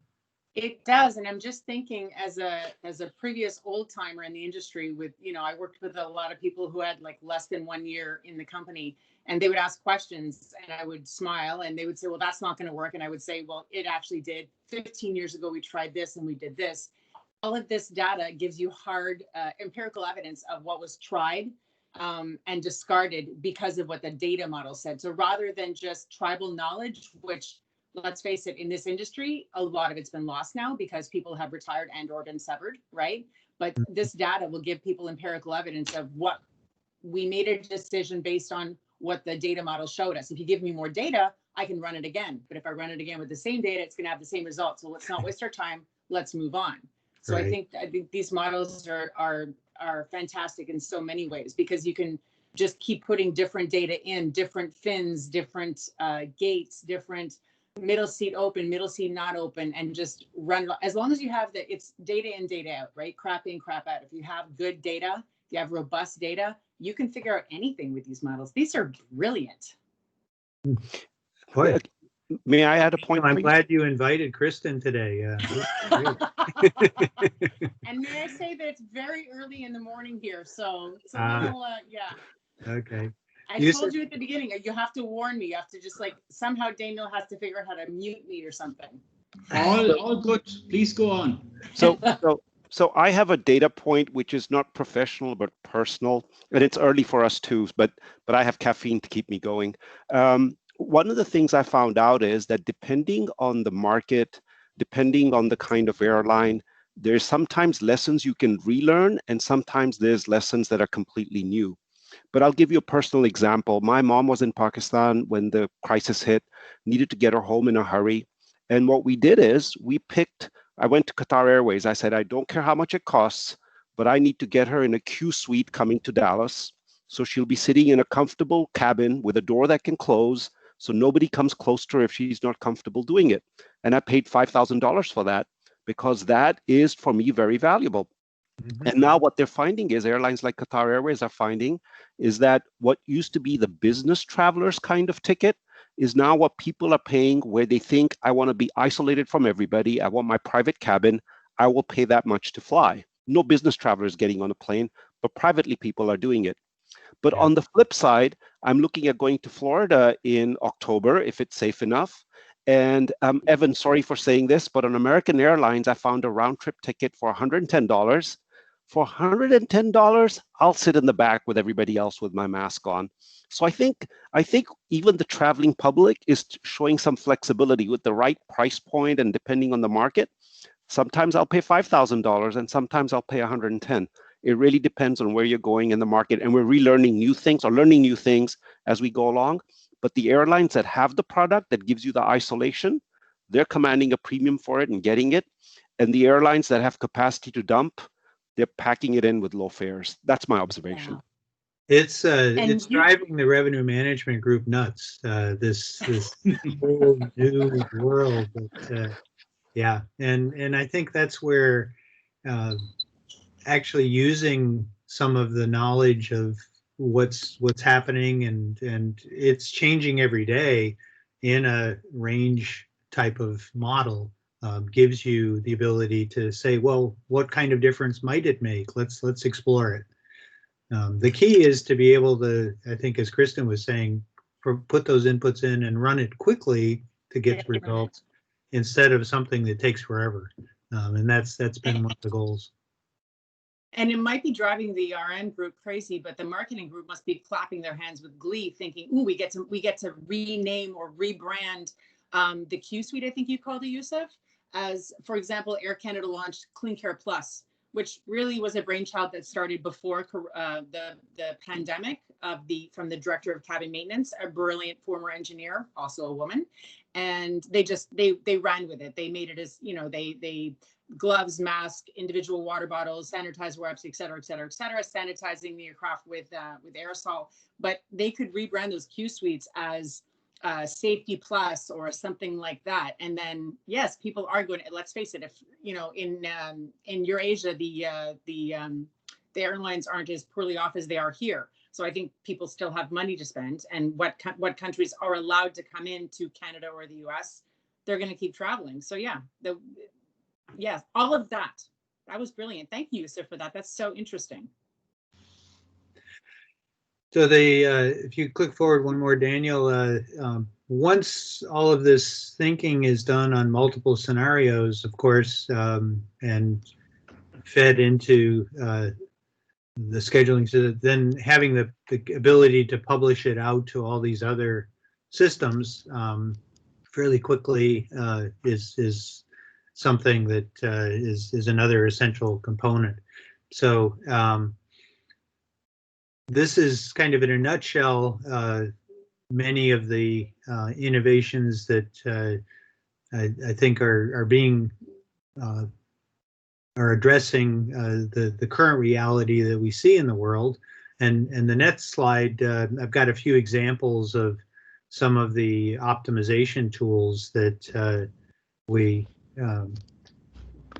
It does, and I'm just thinking as a previous old timer in the industry, with I worked with a lot of people who had like less than 1 year in the company, and they would ask questions, and I would smile, and they would say, "Well, that's not going to work," and I would say, "Well, it actually did. 15 years ago, we tried this and we did this." All of this data gives you hard empirical evidence of what was tried and discarded because of what the data model said. So rather than just tribal knowledge, which, let's face it, in this industry, a lot of it's been lost now because people have retired and or been severed, right? But this data will give people empirical evidence of what we made a decision based on what the data model showed us. If you give me more data, I can run it again. But if I run it again with the same data, it's going to have the same results. So let's not waste our time. Let's move on. So right. I think these models are fantastic in so many ways, because you can just keep putting different data in, different fins, different gates, different middle seat open, middle seat not open, and just run. As long as you have it's data in, data out, right? Crap in, crap out. If you have good data, if you have robust data, you can figure out anything with these models. These are brilliant. Boy. May I add a point? I'm glad you invited Kristen today. And may I say that it's very early in the morning here, so it's a little, yeah. Okay. I told you at the beginning, you have to warn me. You have to just somehow Daniel has to figure out how to mute me or something. All good. Please go on. So I have a data point which is not professional but personal, and it's early for us too. But I have caffeine to keep me going. one of the things I found out is that depending on the market, depending on the kind of airline, there's sometimes lessons you can relearn, and sometimes there's lessons that are completely new. But I'll give you a personal example. My mom was in Pakistan when the crisis hit, needed to get her home in a hurry. And what we did is I went to Qatar Airways. I said, I don't care how much it costs, but I need to get her in a Q suite coming to Dallas. So she'll be sitting in a comfortable cabin with a door that can close, so nobody comes close to her if she's not comfortable doing it. And I paid $5,000 for that, because that is, for me, very valuable. Mhm. And now what they're finding is, airlines like Qatar Airways are finding, is that what used to be the business travelers kind of ticket is now what people are paying, where they think, I want to be isolated from everybody, I want my private cabin, I will pay that much to fly. No business travelers getting on a plane, but privately people are doing it. But Yeah. on the flip side, I'm looking at going to Florida in October, if it's safe enough. And Evan, sorry for saying this, but on American Airlines, I found a round trip ticket for $110. For $110, I'll sit in the back with everybody else with my mask on. So I think even the traveling public is showing some flexibility with the right price point, and depending on the market, sometimes I'll pay $5,000 and sometimes I'll pay $110. It really depends on where you're going in the market, and we're relearning new things or learning new things as we go along. But the airlines that have the product that gives you the isolation, they're commanding a premium for it and getting it. And the airlines that have capacity to dump, they're packing it in with low fares. That's my observation. It's And you, driving the revenue management group nuts. This whole new world. Yeah, and I think that's where actually using some of the knowledge of what's happening, and it's changing every day in a range type of model, gives you the ability to say, well, what kind of difference might it make? Let's explore it. The key is to be able to, I think, as Kristen was saying, put those inputs in and run it quickly to get results, instead of something that takes forever. And that's been one of the goals. and it might be driving the RN group crazy, but the marketing group must be clapping their hands with glee, thinking, "Ooh, we get to rename or rebrand the Q Suite." I think you called it, Yusuf. As, for example, Air Canada launched Clean Care Plus, which really was a brainchild that started before the pandemic from the director of cabin maintenance, a brilliant former engineer, also a woman, and they ran with it. They made it as, they gloves, mask, individual water bottles, sanitizer wipes, et cetera, sanitizing the aircraft with aerosol. But they could rebrand those Q Suites as Safety Plus or something like that. And then, yes, people are going to, let's face it, if, in Eurasia, the airlines aren't as poorly off as they are here. So I think people still have money to spend, and what countries are allowed to come into Canada or the US, they're going to keep traveling. So yeah, yes, all of that. That was brilliant. Thank you, Yusuf, for that. That's so interesting. So if you click forward one more, Daniel, once all of this thinking is done on multiple scenarios, of course, and fed into the scheduling, so then having the ability to publish it out to all these other systems fairly quickly is something that is another essential component. So this is kind of, in a nutshell, many of the innovations that I think are being are addressing the current reality that we see in the world. And the next slide, I've got a few examples of some of the optimization tools that we,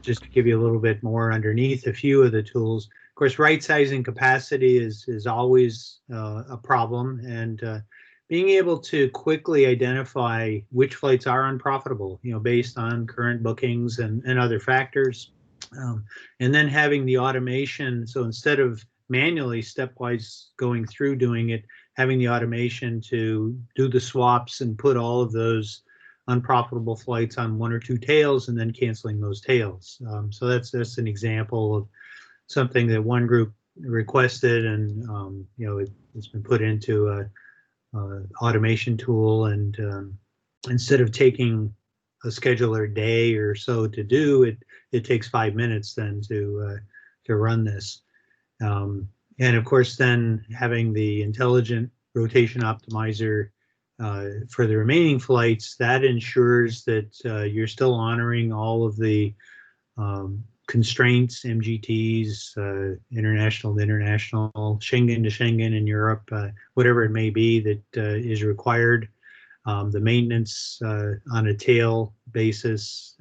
just to give you a little bit more underneath a few of the tools. Of course, right sizing capacity is always a problem, and being able to quickly identify which flights are unprofitable, based on current bookings and other factors. And then having the automation, so instead of manually stepwise going through doing it, having the automation to do the swaps and put all of those unprofitable flights on one or two tails and then canceling those tails. So that's an example of something that one group requested, and it's been put into automation tool, and instead of taking a scheduler day or so to do it, it takes 5 minutes then to run this. And of course, then having the intelligent rotation optimizer for the remaining flights, that ensures that you're still honoring all of the constraints, MGTs, international to international, Schengen to Schengen in Europe, whatever it may be that is required. The maintenance on a tail basis.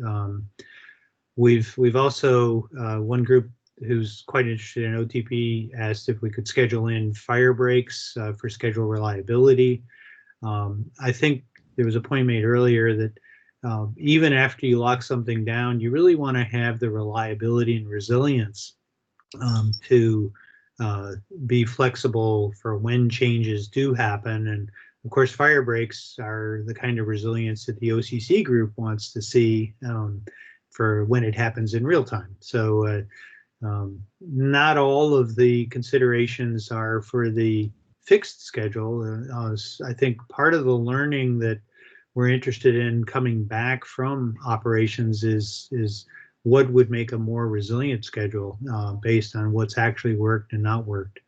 We've also, one group who's quite interested in OTP asked if we could schedule in fire breaks for schedule reliability. I think there was a point made earlier that even after you lock something down, you really want to have the reliability and resilience to be flexible for when changes do happen. And of course, fire breaks are the kind of resilience that the OCC group wants to see for when it happens in real time. So not all of the considerations are for the fixed schedule. I think part of the learning that we're interested in coming back from operations is what would make a more resilient schedule based on what's actually worked and not worked.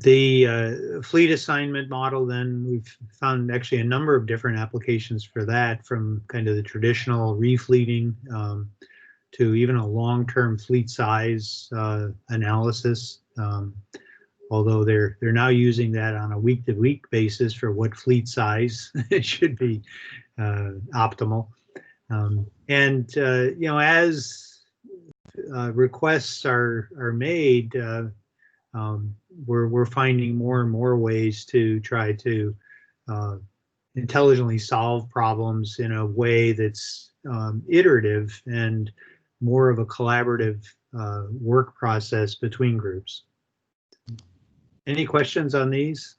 The fleet assignment model, then we've found actually a number of different applications for that, from kind of the traditional refleeting to even a long-term fleet size analysis. Although they're now using that on a week-to-week basis for what fleet size it should be optimal. And you know, as requests are made, we're finding more and more ways to try to intelligently solve problems in a way that's iterative and more of a collaborative work process between groups. Any questions on these?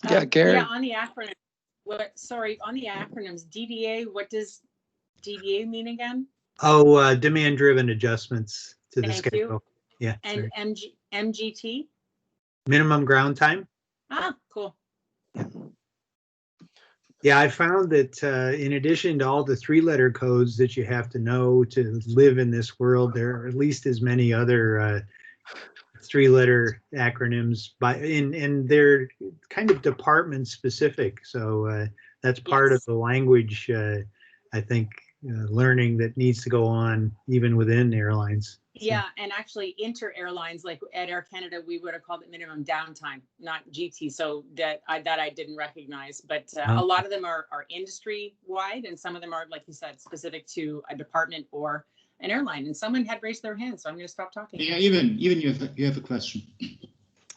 Yeah, Gary. Yeah, on the acronym. Sorry, on the acronyms, DDA, what does DDA mean again? Oh, demand-driven adjustments to the Thank schedule. you. Yeah. And MGT? Minimum ground time. Ah, cool. Yeah, I found that in addition to all the 3-letter codes that you have to know to live in this world, there are at least as many other 3-letter acronyms and they're kind of department specific. So that's part of the language, I think, learning that needs to go on even within airlines. Yeah, and actually inter-airlines, like at Air Canada, we would have called it minimum downtime, not GT. So that I didn't recognize, but a lot of them are industry-wide, and some of them are, like you said, specific to a department or an airline. And someone had raised their hand, so I'm going to stop talking. Yeah, even you have a question.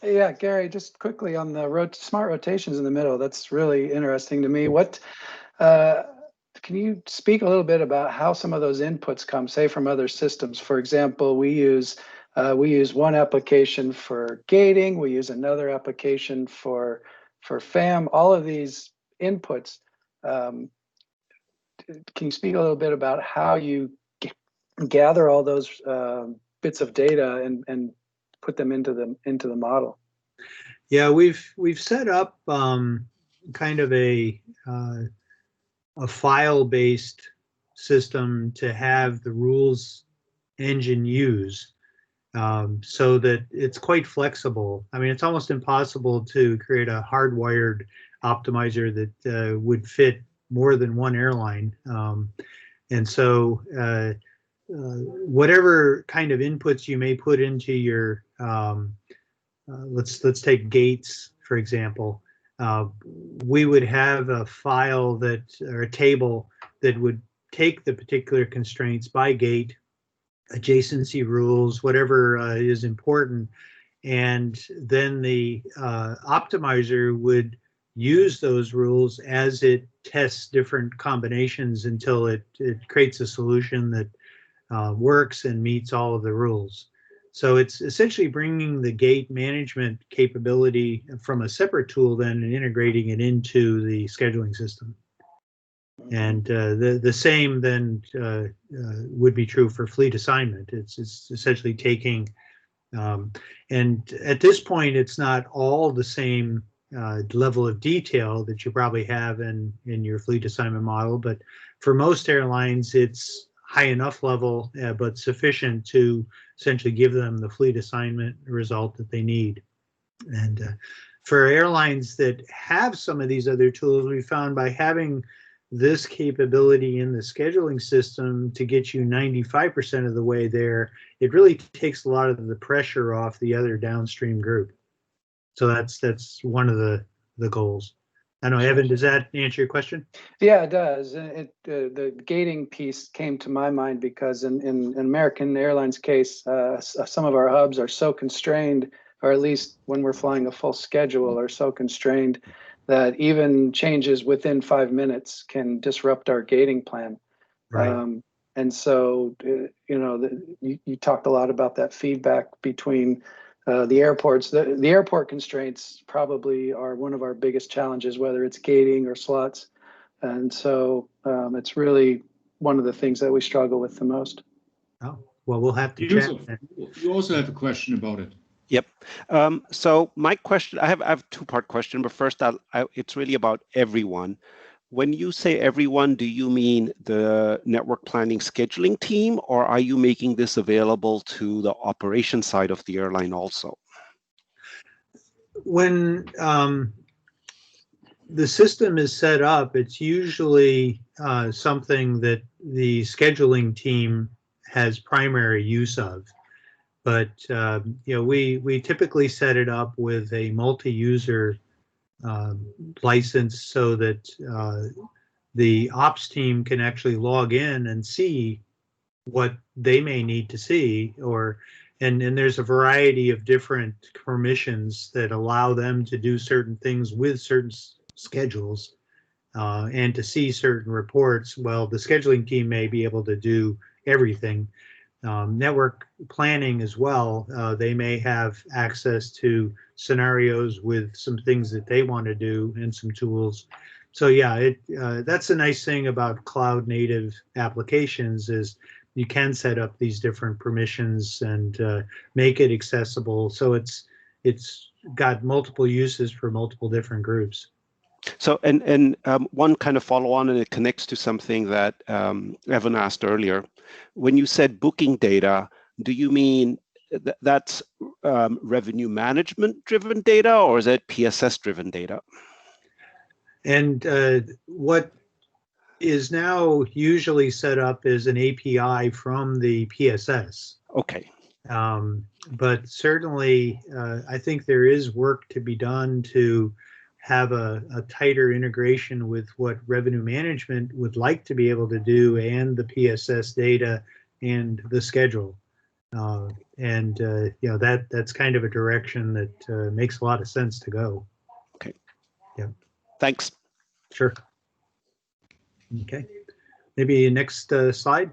Yeah, Gary, just quickly on the smart rotations in the middle. That's really interesting to me. What can you speak a little bit about how some of those inputs come, say, from other systems? For example, we use one application for gating, we use another application for FAM. All of these inputs. Can you speak a little bit about how you gather all those bits of data and put them into the model? Yeah, we've set up kind of a file-based system to have the rules engine use, so that it's quite flexible. I mean, it's almost impossible to create a hardwired optimizer that would fit more than one airline. And so whatever kind of inputs you may put into your, let's take gates, for example. We would have a file or a table that would take the particular constraints by gate, adjacency rules, whatever is important, and then the optimizer would use those rules as it tests different combinations until it creates a solution that works and meets all of the rules. So it's essentially bringing the gate management capability from a separate tool then and integrating it into the scheduling system. And the same then would be true for fleet assignment. It's essentially taking And at this point, it's not all the same level of detail that you probably have in your fleet assignment model, but for most airlines, it's high enough level, but sufficient to essentially give them the fleet assignment result that they need. And for airlines that have some of these other tools, we found by having this capability in the scheduling system to get you 95% of the way there, it really takes a lot of the pressure off the other downstream group. So that's one of the goals. I don't know, Evan, does that answer your question? Yeah, it does. The gating piece came to my mind because in American Airlines case, some of our hubs are so constrained, or at least when we're flying a full schedule, are so constrained that even changes within 5 minutes can disrupt our gating plan. Right. And so, you talked a lot about that feedback between the airports. The airport constraints probably are one of our biggest challenges, whether it's gating or slots. And so it's really one of the things that we struggle with the most. Oh, well, we'll have to You check. you also have a question about it. Yep. So my question, I have a two-part question, but first it's really about everyone. When you say everyone, do you mean the network planning scheduling team, or are you making this available to the operation side of the airline also? When the system is set up, it's usually something that the scheduling team has primary use of. But we typically set it up with a multi-user license so that the ops team can actually log in and see what they may need to see, and there's a variety of different permissions that allow them to do certain things with certain schedules and to see certain reports. Well, the scheduling team may be able to do everything. Network planning as well, they may have access to scenarios with some things that they want to do and some tools. So yeah, that's a nice thing about cloud native applications is you can set up these different permissions and make it accessible. So it's got multiple uses for multiple different groups. So, and one kind of follow on, and it connects to something that Evan asked earlier. When you said booking data, do you mean that's revenue management driven data, or is it PSS driven data? And what is now usually set up is an API from the PSS. Okay. But certainly, I think there is work to be done to have a tighter integration with what revenue management would like to be able to do and the PSS data and the schedule. That's kind of a direction that makes a lot of sense to go. Okay. Yeah. Thanks. Sure. Okay. Maybe next slide.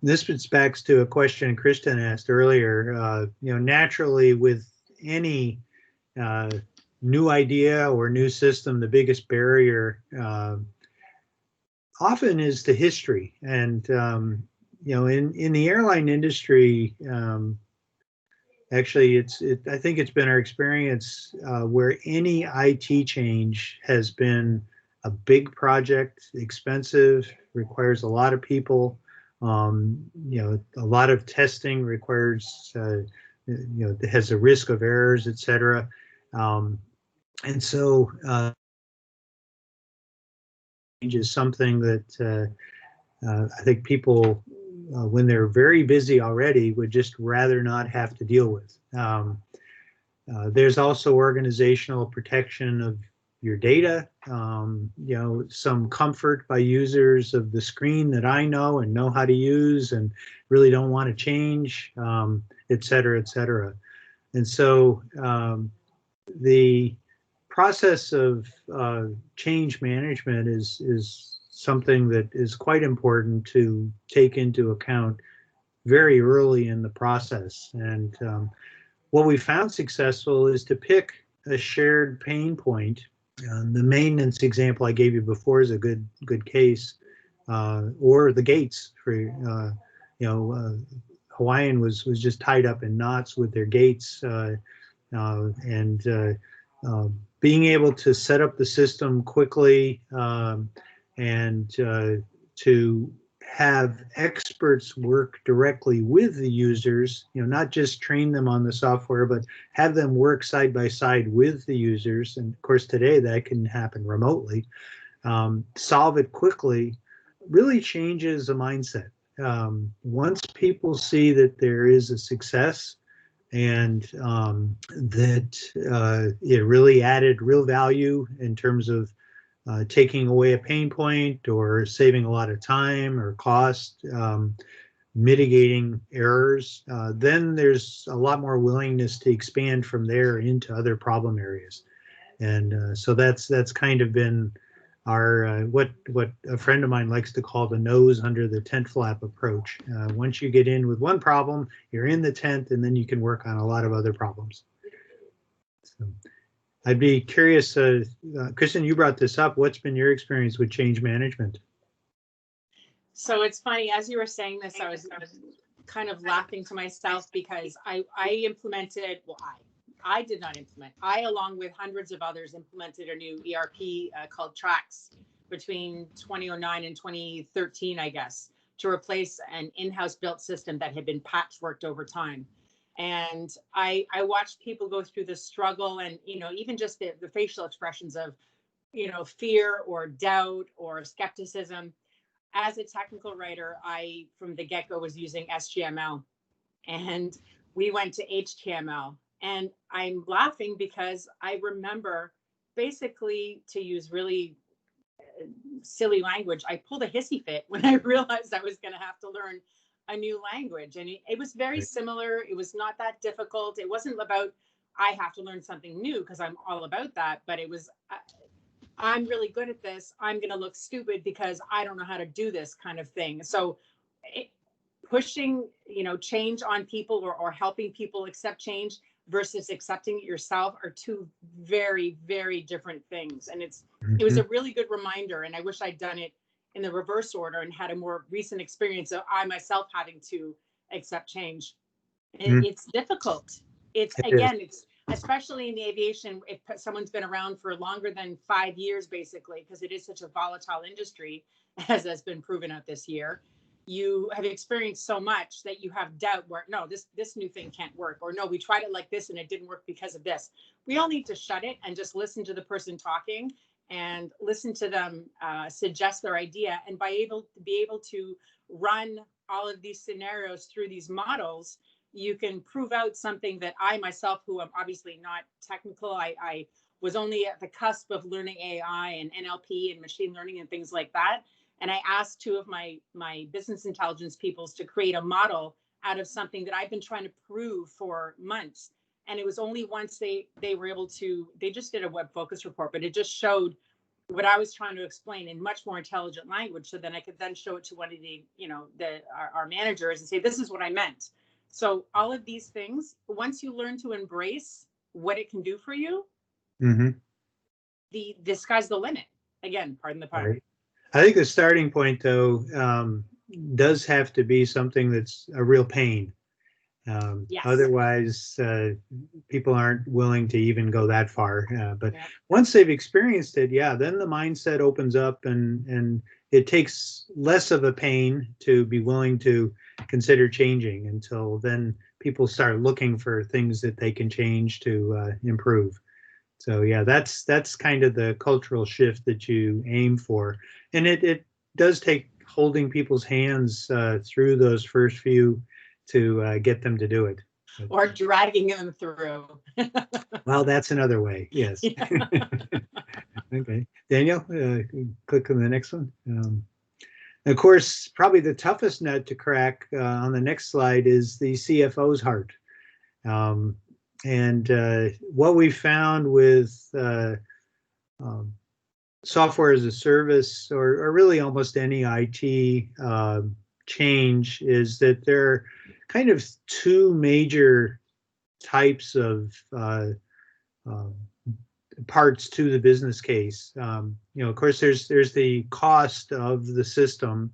This gets back to a question Kristen asked earlier. Naturally, with any new idea or new system, the biggest barrier often is the history. And in the airline industry, actually, I think it's been our experience where any IT change has been a big project, expensive, requires a lot of people. A lot of testing requires, it has a risk of errors, et cetera. And so change is something that I think people, when they're very busy already, would just rather not have to deal with. There's also organizational protection of your data, some comfort by users of the screen that I know and know how to use and really don't want to change, et cetera, et cetera. And so the process of change management is something that is quite important to take into account very early in the process. And what we found successful is to pick a shared pain point. The maintenance example I gave you before is a good case, or the gates for Hawaiian was just tied up in knots with their gates, and being able to set up the system quickly, and to have experts work directly with the users, not just train them on the software, but have them work side by side with the users. And of course, today that can happen remotely. Solve it quickly really changes the mindset. Once people see that there is a success, and that it really added real value in terms of taking away a pain point or saving a lot of time or cost, mitigating errors, then there's a lot more willingness to expand from there into other problem areas. And so that's kind of been our what a friend of mine likes to call the nose under the tent flap approach. Once you get in with one problem, you're in the tent, and then you can work on a lot of other problems. So I'd be curious, Kristen, you brought this up. What's been your experience with change management? So it's funny, as you were saying this, I was kind of laughing to myself because I implemented, well, I did not implement. I, along with hundreds of others, implemented a new ERP called Trax between 2009 and 2013, I guess, to replace an in-house built system that had been patchworked over time. And I watched people go through the struggle, and even just the facial expressions of fear or doubt or skepticism. As a technical writer, I from the get-go was using SGML, and we went to HTML. And I'm laughing because I remember, basically, to use really silly language, I pulled a hissy fit when I realized I was going to have to learn a new language. And it was very similar. It was not that difficult. It wasn't about, I have to learn something new, because I'm all about that. But it was, I'm really good at this. I'm going to look stupid because I don't know how to do this kind of thing. So pushing, change on people, or helping people accept change versus accepting it yourself are two very, very different things. And it was a really good reminder. And I wish I'd done it in the reverse order and had a more recent experience of I myself having to accept change. And it's difficult. It's especially in the aviation, if someone's been around for longer than 5 years, basically, because it is such a volatile industry, as has been proven out this year. You have experienced so much that you have doubt where, no, this new thing can't work, or no, we tried it like this and it didn't work because of this. We all need to shut it and just listen to the person talking and listen to them suggest their idea, and be able to run all of these scenarios through these models. You can prove out something that I myself, who am obviously not technical, I was only at the cusp of learning AI and NLP and machine learning and things like that. And I asked two of my business intelligence peoples to create a model out of something that I've been trying to prove for months. And it was only once they were able to, they just did a web focus report, but it just showed what I was trying to explain in much more intelligent language. So then I could then show it to one of our managers and say, this is what I meant. So all of these things, once you learn to embrace what it can do for you, the sky's the limit. Again, pardon the pun. Right. I think the starting point, though, does have to be something that's a real pain. Yes. Otherwise, people aren't willing to even go that far. But once they've experienced it, then the mindset opens up, and it takes less of a pain to be willing to consider changing. Until then, people start looking for things that they can change to improve. So that's kind of the cultural shift that you aim for, and it does take holding people's hands through those first few to get them to do it. Or dragging them through. Well, that's another way. Yes. Okay, Daniel, click on the next one. Of course, probably the toughest nut to crack on the next slide is the CFO's heart. And what we found with software as a service, or really almost any IT change, is that there are kind of two major types of parts to the business case. Of course, there's the cost of the system,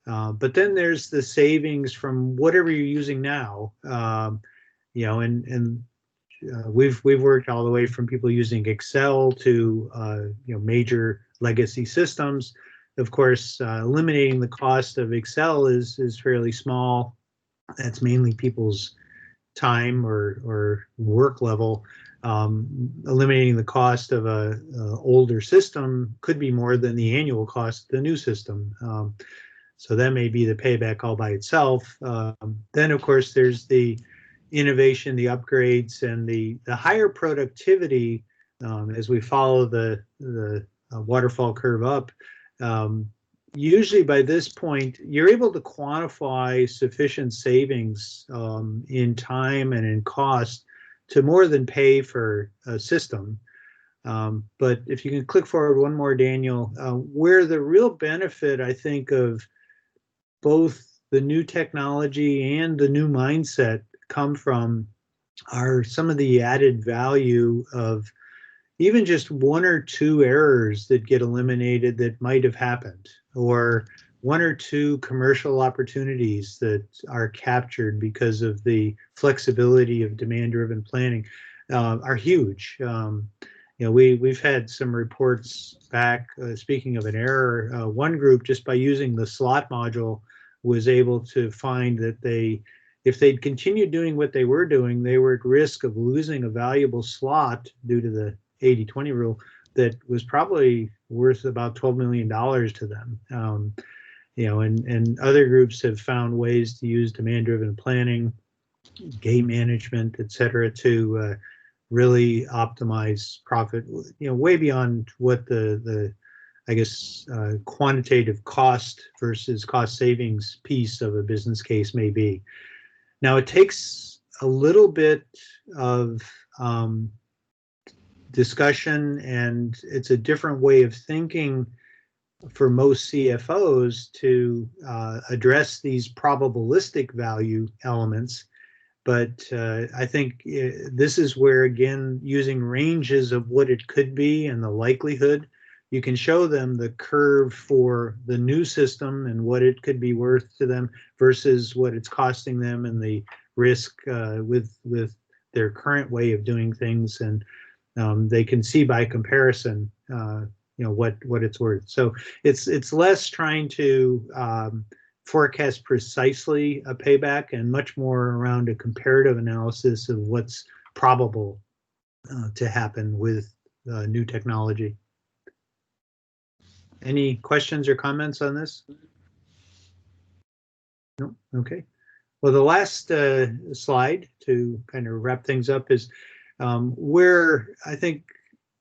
But then there's the savings from whatever you're using now, and we've worked all the way from people using Excel to major legacy systems. Of course, eliminating the cost of Excel is fairly small. That's mainly people's time or work level. Eliminating the cost of a older system could be more than the annual cost of the new system. So that may be the payback all by itself. Then, of course, there's the innovation, the upgrades, and the higher productivity as we follow the waterfall curve up. Usually by this point, you're able to quantify sufficient savings in time and in cost to more than pay for a system. But if you can click forward one more, Daniel, where the real benefit, I think, of both the new technology and the new mindset come from are some of the added value of even just one or two errors that get eliminated that might have happened, or one or two commercial opportunities that are captured because of the flexibility of demand-driven planning are huge. We've had some reports back, speaking of an error, one group just by using the slot module was able to find that if they'd continued doing what they were doing, they were at risk of losing a valuable slot due to the 80-20 rule that was probably worth about $12 million to them. And other groups have found ways to use demand-driven planning, gate management, et cetera, to really optimize profit, way beyond what the quantitative cost versus cost savings piece of a business case may be. Now, it takes a little bit of discussion, and it's a different way of thinking for most CFOs to address these probabilistic value elements. But I think this is where, again, using ranges of what it could be and the likelihood, you can show them the curve for the new system and what it could be worth to them versus what it's costing them and the risk with their current way of doing things. And they can see by comparison, what it's worth. So it's less trying to forecast precisely a payback and much more around a comparative analysis of what's probable to happen with new technology. Any questions or comments on this? No? Okay. Well, the last slide to kind of wrap things up is where I think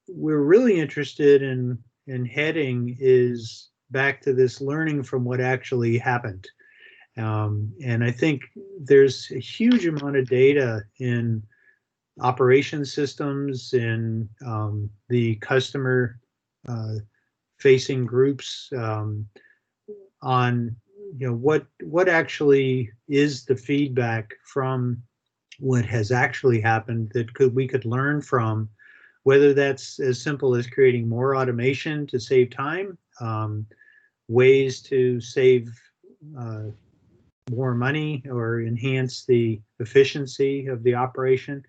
we're really interested in heading is back to this learning from what actually happened. And I think there's a huge amount of data in operation systems, in the customer facing groups on what actually is the feedback from what has actually happened that we could learn from, whether that's as simple as creating more automation to save time, ways to save more money or enhance the efficiency of the operation,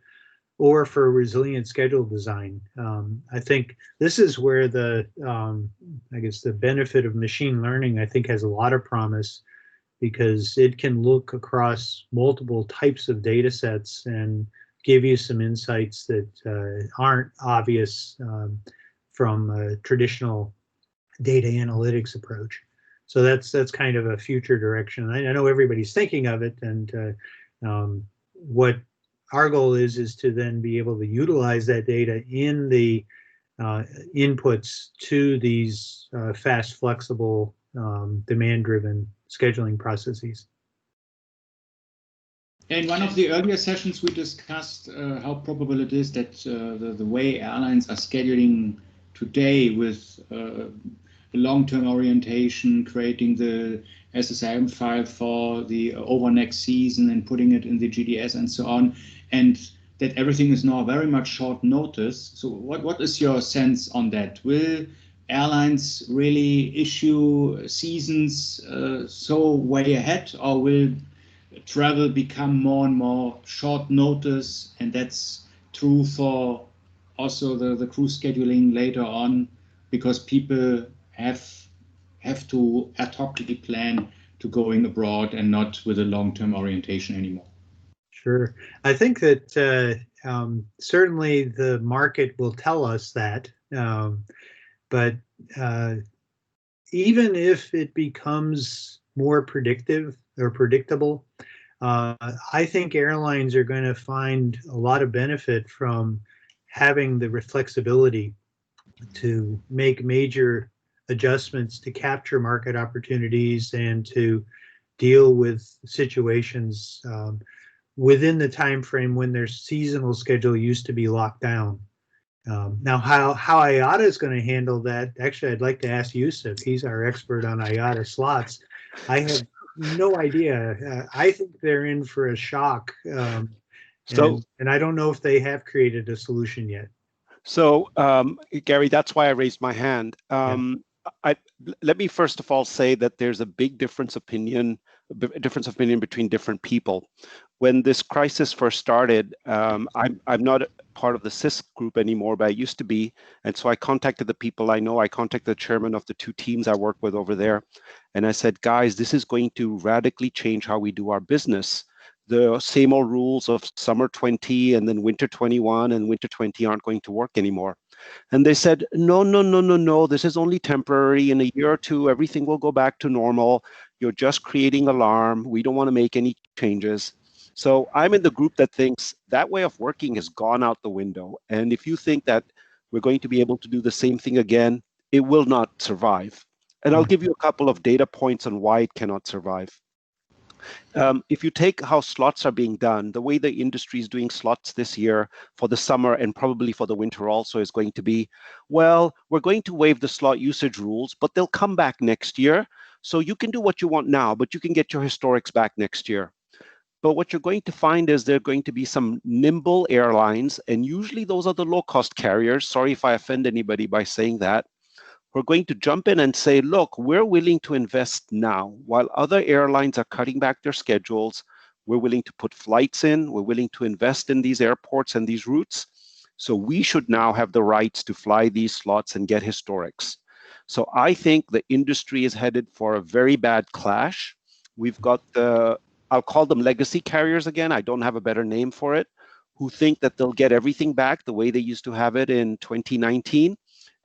or for resilient schedule design. I think this is where the benefit of machine learning, I think, has a lot of promise, because it can look across multiple types of data sets and give you some insights that aren't obvious from a traditional data analytics approach. So that's kind of a future direction. I know everybody's thinking of it, and what our goal is to then be able to utilize that data in the inputs to these fast, flexible, demand-driven scheduling processes. In one of the earlier sessions, we discussed how probable it is that the way airlines are scheduling today with a long-term orientation, creating the SSIM file for the over next season and putting it in the GDS and so on, and that everything is now very much short notice. So what is your sense on that? Will airlines really issue seasons so way ahead, or will travel become more and more short notice? And that's true for also the crew scheduling later on, because people have to ad hocly plan to going abroad and not with a long-term orientation anymore. Sure. I think that certainly the market will tell us that, but even if it becomes more predictive or predictable, I think airlines are going to find a lot of benefit from having the flexibility to make major adjustments to capture market opportunities and to deal with situations within the time frame when their seasonal schedule used to be locked down. Now, how IATA is going to handle that, actually, I'd like to ask Yusuf. He's our expert on IATA slots. I have no idea. I think they're in for a shock. And I don't know if they have created a solution yet. So, Gary, that's why I raised my hand. Let me first of all say that there's a big difference of opinion between different people. When this crisis first started, I'm not part of the CIS group anymore, but I used to be. And so I contacted the people I know. I contacted the chairman of the 2 teams I work with over there. And I said, guys, this is going to radically change how we do our business. The same old rules of summer 20 and then winter 21 and winter 20 aren't going to work anymore. And they said, no, this is only temporary. In a year or two, everything will go back to normal. You're just creating alarm. We don't want to make any changes. So I'm in the group that thinks that way of working has gone out the window. And if you think that we're going to be able to do the same thing again, it will not survive. And I'll give you a couple of data points on why it cannot survive. If you take how slots are being done, the way the industry is doing slots this year for the summer and probably for the winter also is going to be, well, we're going to waive the slot usage rules, but they'll come back next year. So you can do what you want now, but you can get your historics back next year. But what you're going to find is there are going to be some nimble airlines, and usually those are the low-cost carriers. Sorry if I offend anybody by saying that. We're going to jump in and say, look, we're willing to invest now. While other airlines are cutting back their schedules, we're willing to put flights in, we're willing to invest in these airports and these routes. So we should now have the rights to fly these slots and get historics. So I think the industry is headed for a very bad clash. We've got I'll call them legacy carriers again, I don't have a better name for it, who think that they'll get everything back the way they used to have it in 2019.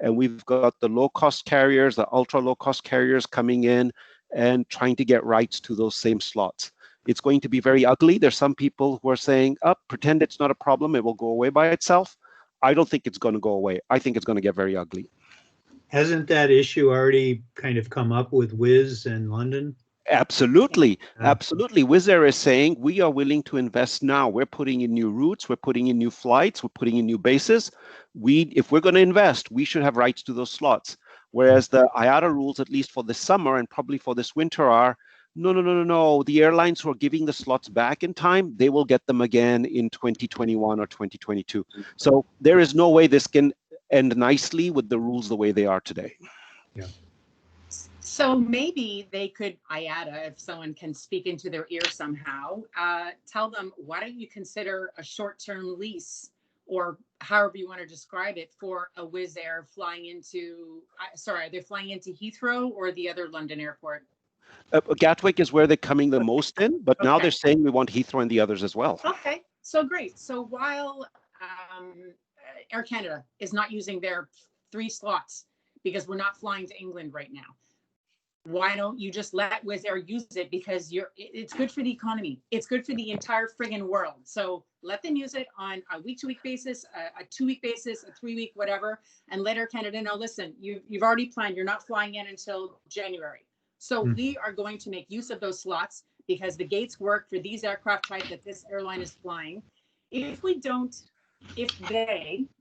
And we've got the low-cost carriers, the ultra-low-cost carriers coming in and trying to get rights to those same slots. It's going to be very ugly. There's some people who are saying, pretend it's not a problem, it will go away by itself. I don't think it's going to go away. I think it's going to get very ugly. Hasn't that issue already kind of come up with Wizz and London? Absolutely. Absolutely. Wizz Air is saying we are willing to invest now. We're putting in new routes. We're putting in new flights. We're putting in new bases. If we're going to invest, we should have rights to those slots. Whereas the IATA rules, at least for this summer and probably for this winter, are no. The airlines who are giving the slots back in time, they will get them again in 2021 or 2022. So there is no way this can end nicely with the rules the way they are today. Yeah. So maybe they could, IATA, if someone can speak into their ear somehow, tell them, why don't you consider a short-term lease, or however you want to describe it, for a Wizz Air flying into, they're flying into Heathrow or the other London airport? Gatwick is where they're coming the most in, but now they're saying we want Heathrow and the others as well. Okay, so great. So while Air Canada is not using their 3 slots because we're not flying to England right now, why don't you just let Wizz Air use it? Because it's good for the economy. It's good for the entire friggin' world. So let them use it on a week-to-week basis, a 2-week basis, a 3-week, whatever, and let Air Canada know, listen, you've already planned. You're not flying in until January. So we are going to make use of those slots because the gates work for these aircraft type that this airline is flying. I'm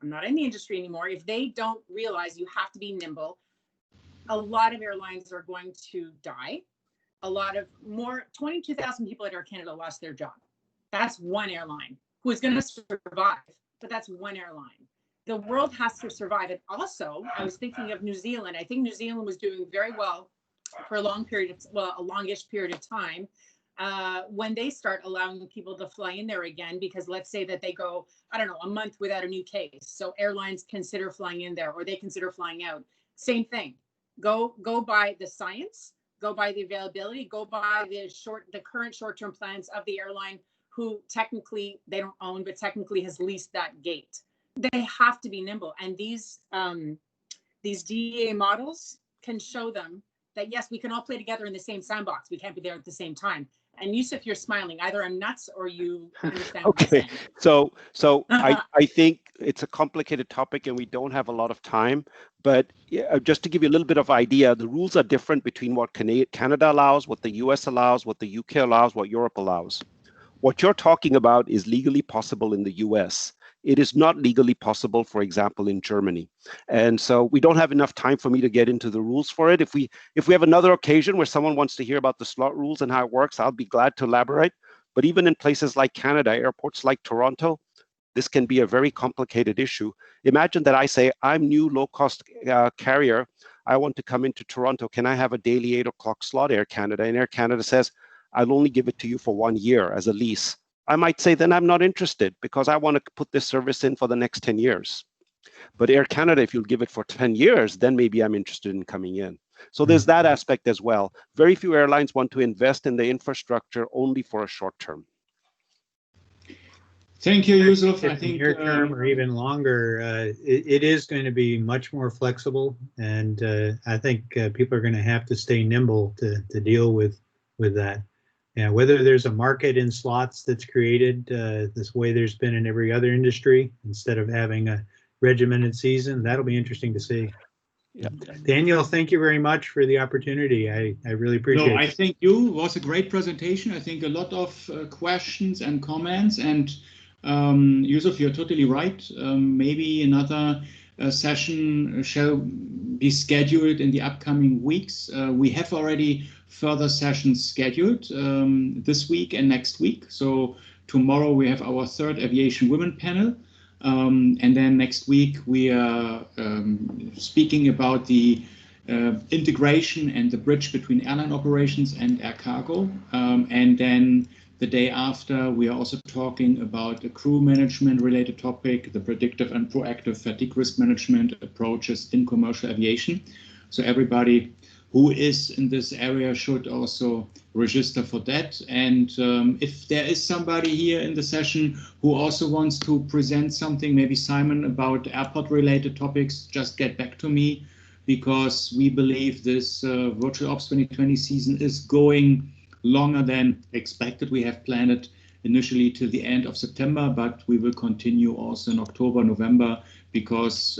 not in the industry anymore, if they don't realize you have to be nimble, a lot of airlines are going to die. 22,000 people at Air Canada lost their job. That's one airline who is going to survive, but that's one airline. the world has to survive. And also, I was thinking of New Zealand. I think New Zealand was doing very well for a long period of, well, a longish period of time. When they start allowing people to fly in there again, because let's say that they go, I don't know, a month without a new case. So airlines consider flying in there, or they consider flying out. Same thing. Go by the science, go by the availability, go by the current short-term plans of the airline, who technically they don't own, but technically has leased that gate. They have to be nimble. And these DEA models can show them that, yes, we can all play together in the same sandbox. We can't be there at the same time. And Yusuf, you're smiling. Either I'm nuts or you understand what I'm Okay, saying. so I think it's a complicated topic and we don't have a lot of time. But just to give you a little bit of idea, the rules are different between what Canada allows, what the US allows, what the UK allows, what Europe allows. What you're talking about is legally possible in the US. It is not legally possible, for example, in Germany. And so we don't have enough time for me to get into the rules for it. If we have another occasion where someone wants to hear about the slot rules and how it works, I'll be glad to elaborate. But even in places like Canada, airports like Toronto, this can be a very complicated issue. Imagine that I say, I'm new low-cost carrier. I want to come into Toronto. Can I have a daily 8 o'clock slot, Air Canada? And Air Canada says, I'll only give it to you for 1 year as a lease. I might say, then I'm not interested because I want to put this service in for the next 10 years. But Air Canada, if you'll give it for 10 years, then maybe I'm interested in coming in. So there's that aspect as well. Very few airlines want to invest in the infrastructure only for a short term. Thank you, Yusuf. I think near term or even longer, it is going to be much more flexible, and I think people are going to have to stay nimble to deal with that. Yeah, whether there's a market in slots that's created this way there's been in every other industry, instead of having a regimented season, that'll be interesting to see. Yeah. Daniel, thank you very much for the opportunity. I really appreciate it. I think it was a great presentation. I think a lot of questions and comments, and Yusuf, you're totally right. Maybe another session shall be scheduled in the upcoming weeks. We have already further sessions scheduled this week and next week. So tomorrow we have our third Aviation Women panel. And then next week we are speaking about the integration and the bridge between airline operations and air cargo. And then the day after, we are also talking about a crew management related topic, the predictive and proactive fatigue risk management approaches in commercial aviation. So everybody who is in this area should also register for that. And if there is somebody here in the session who also wants to present something, maybe Simon, about airport related topics, just get back to me, because we believe this Virtual Ops 2020 season is going longer than expected. We have planned it initially till the end of September, but we will continue also in October, November, because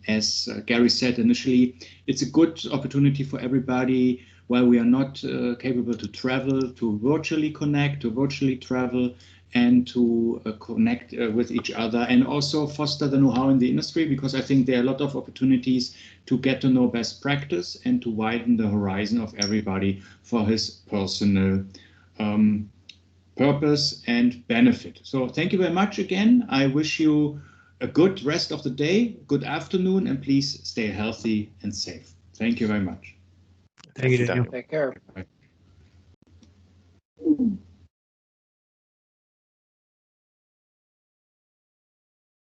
as Gary said initially, it's a good opportunity for everybody while we are not capable to travel, to virtually connect, to virtually travel, and to connect with each other, and also foster the know-how in the industry, because I think there are a lot of opportunities to get to know best practice and to widen the horizon of everybody for his personal purpose and benefit. So thank you very much again. I wish you a good rest of the day, good afternoon, and please stay healthy and safe. Thank you very much. Thank you, Daniel. Take care. Bye.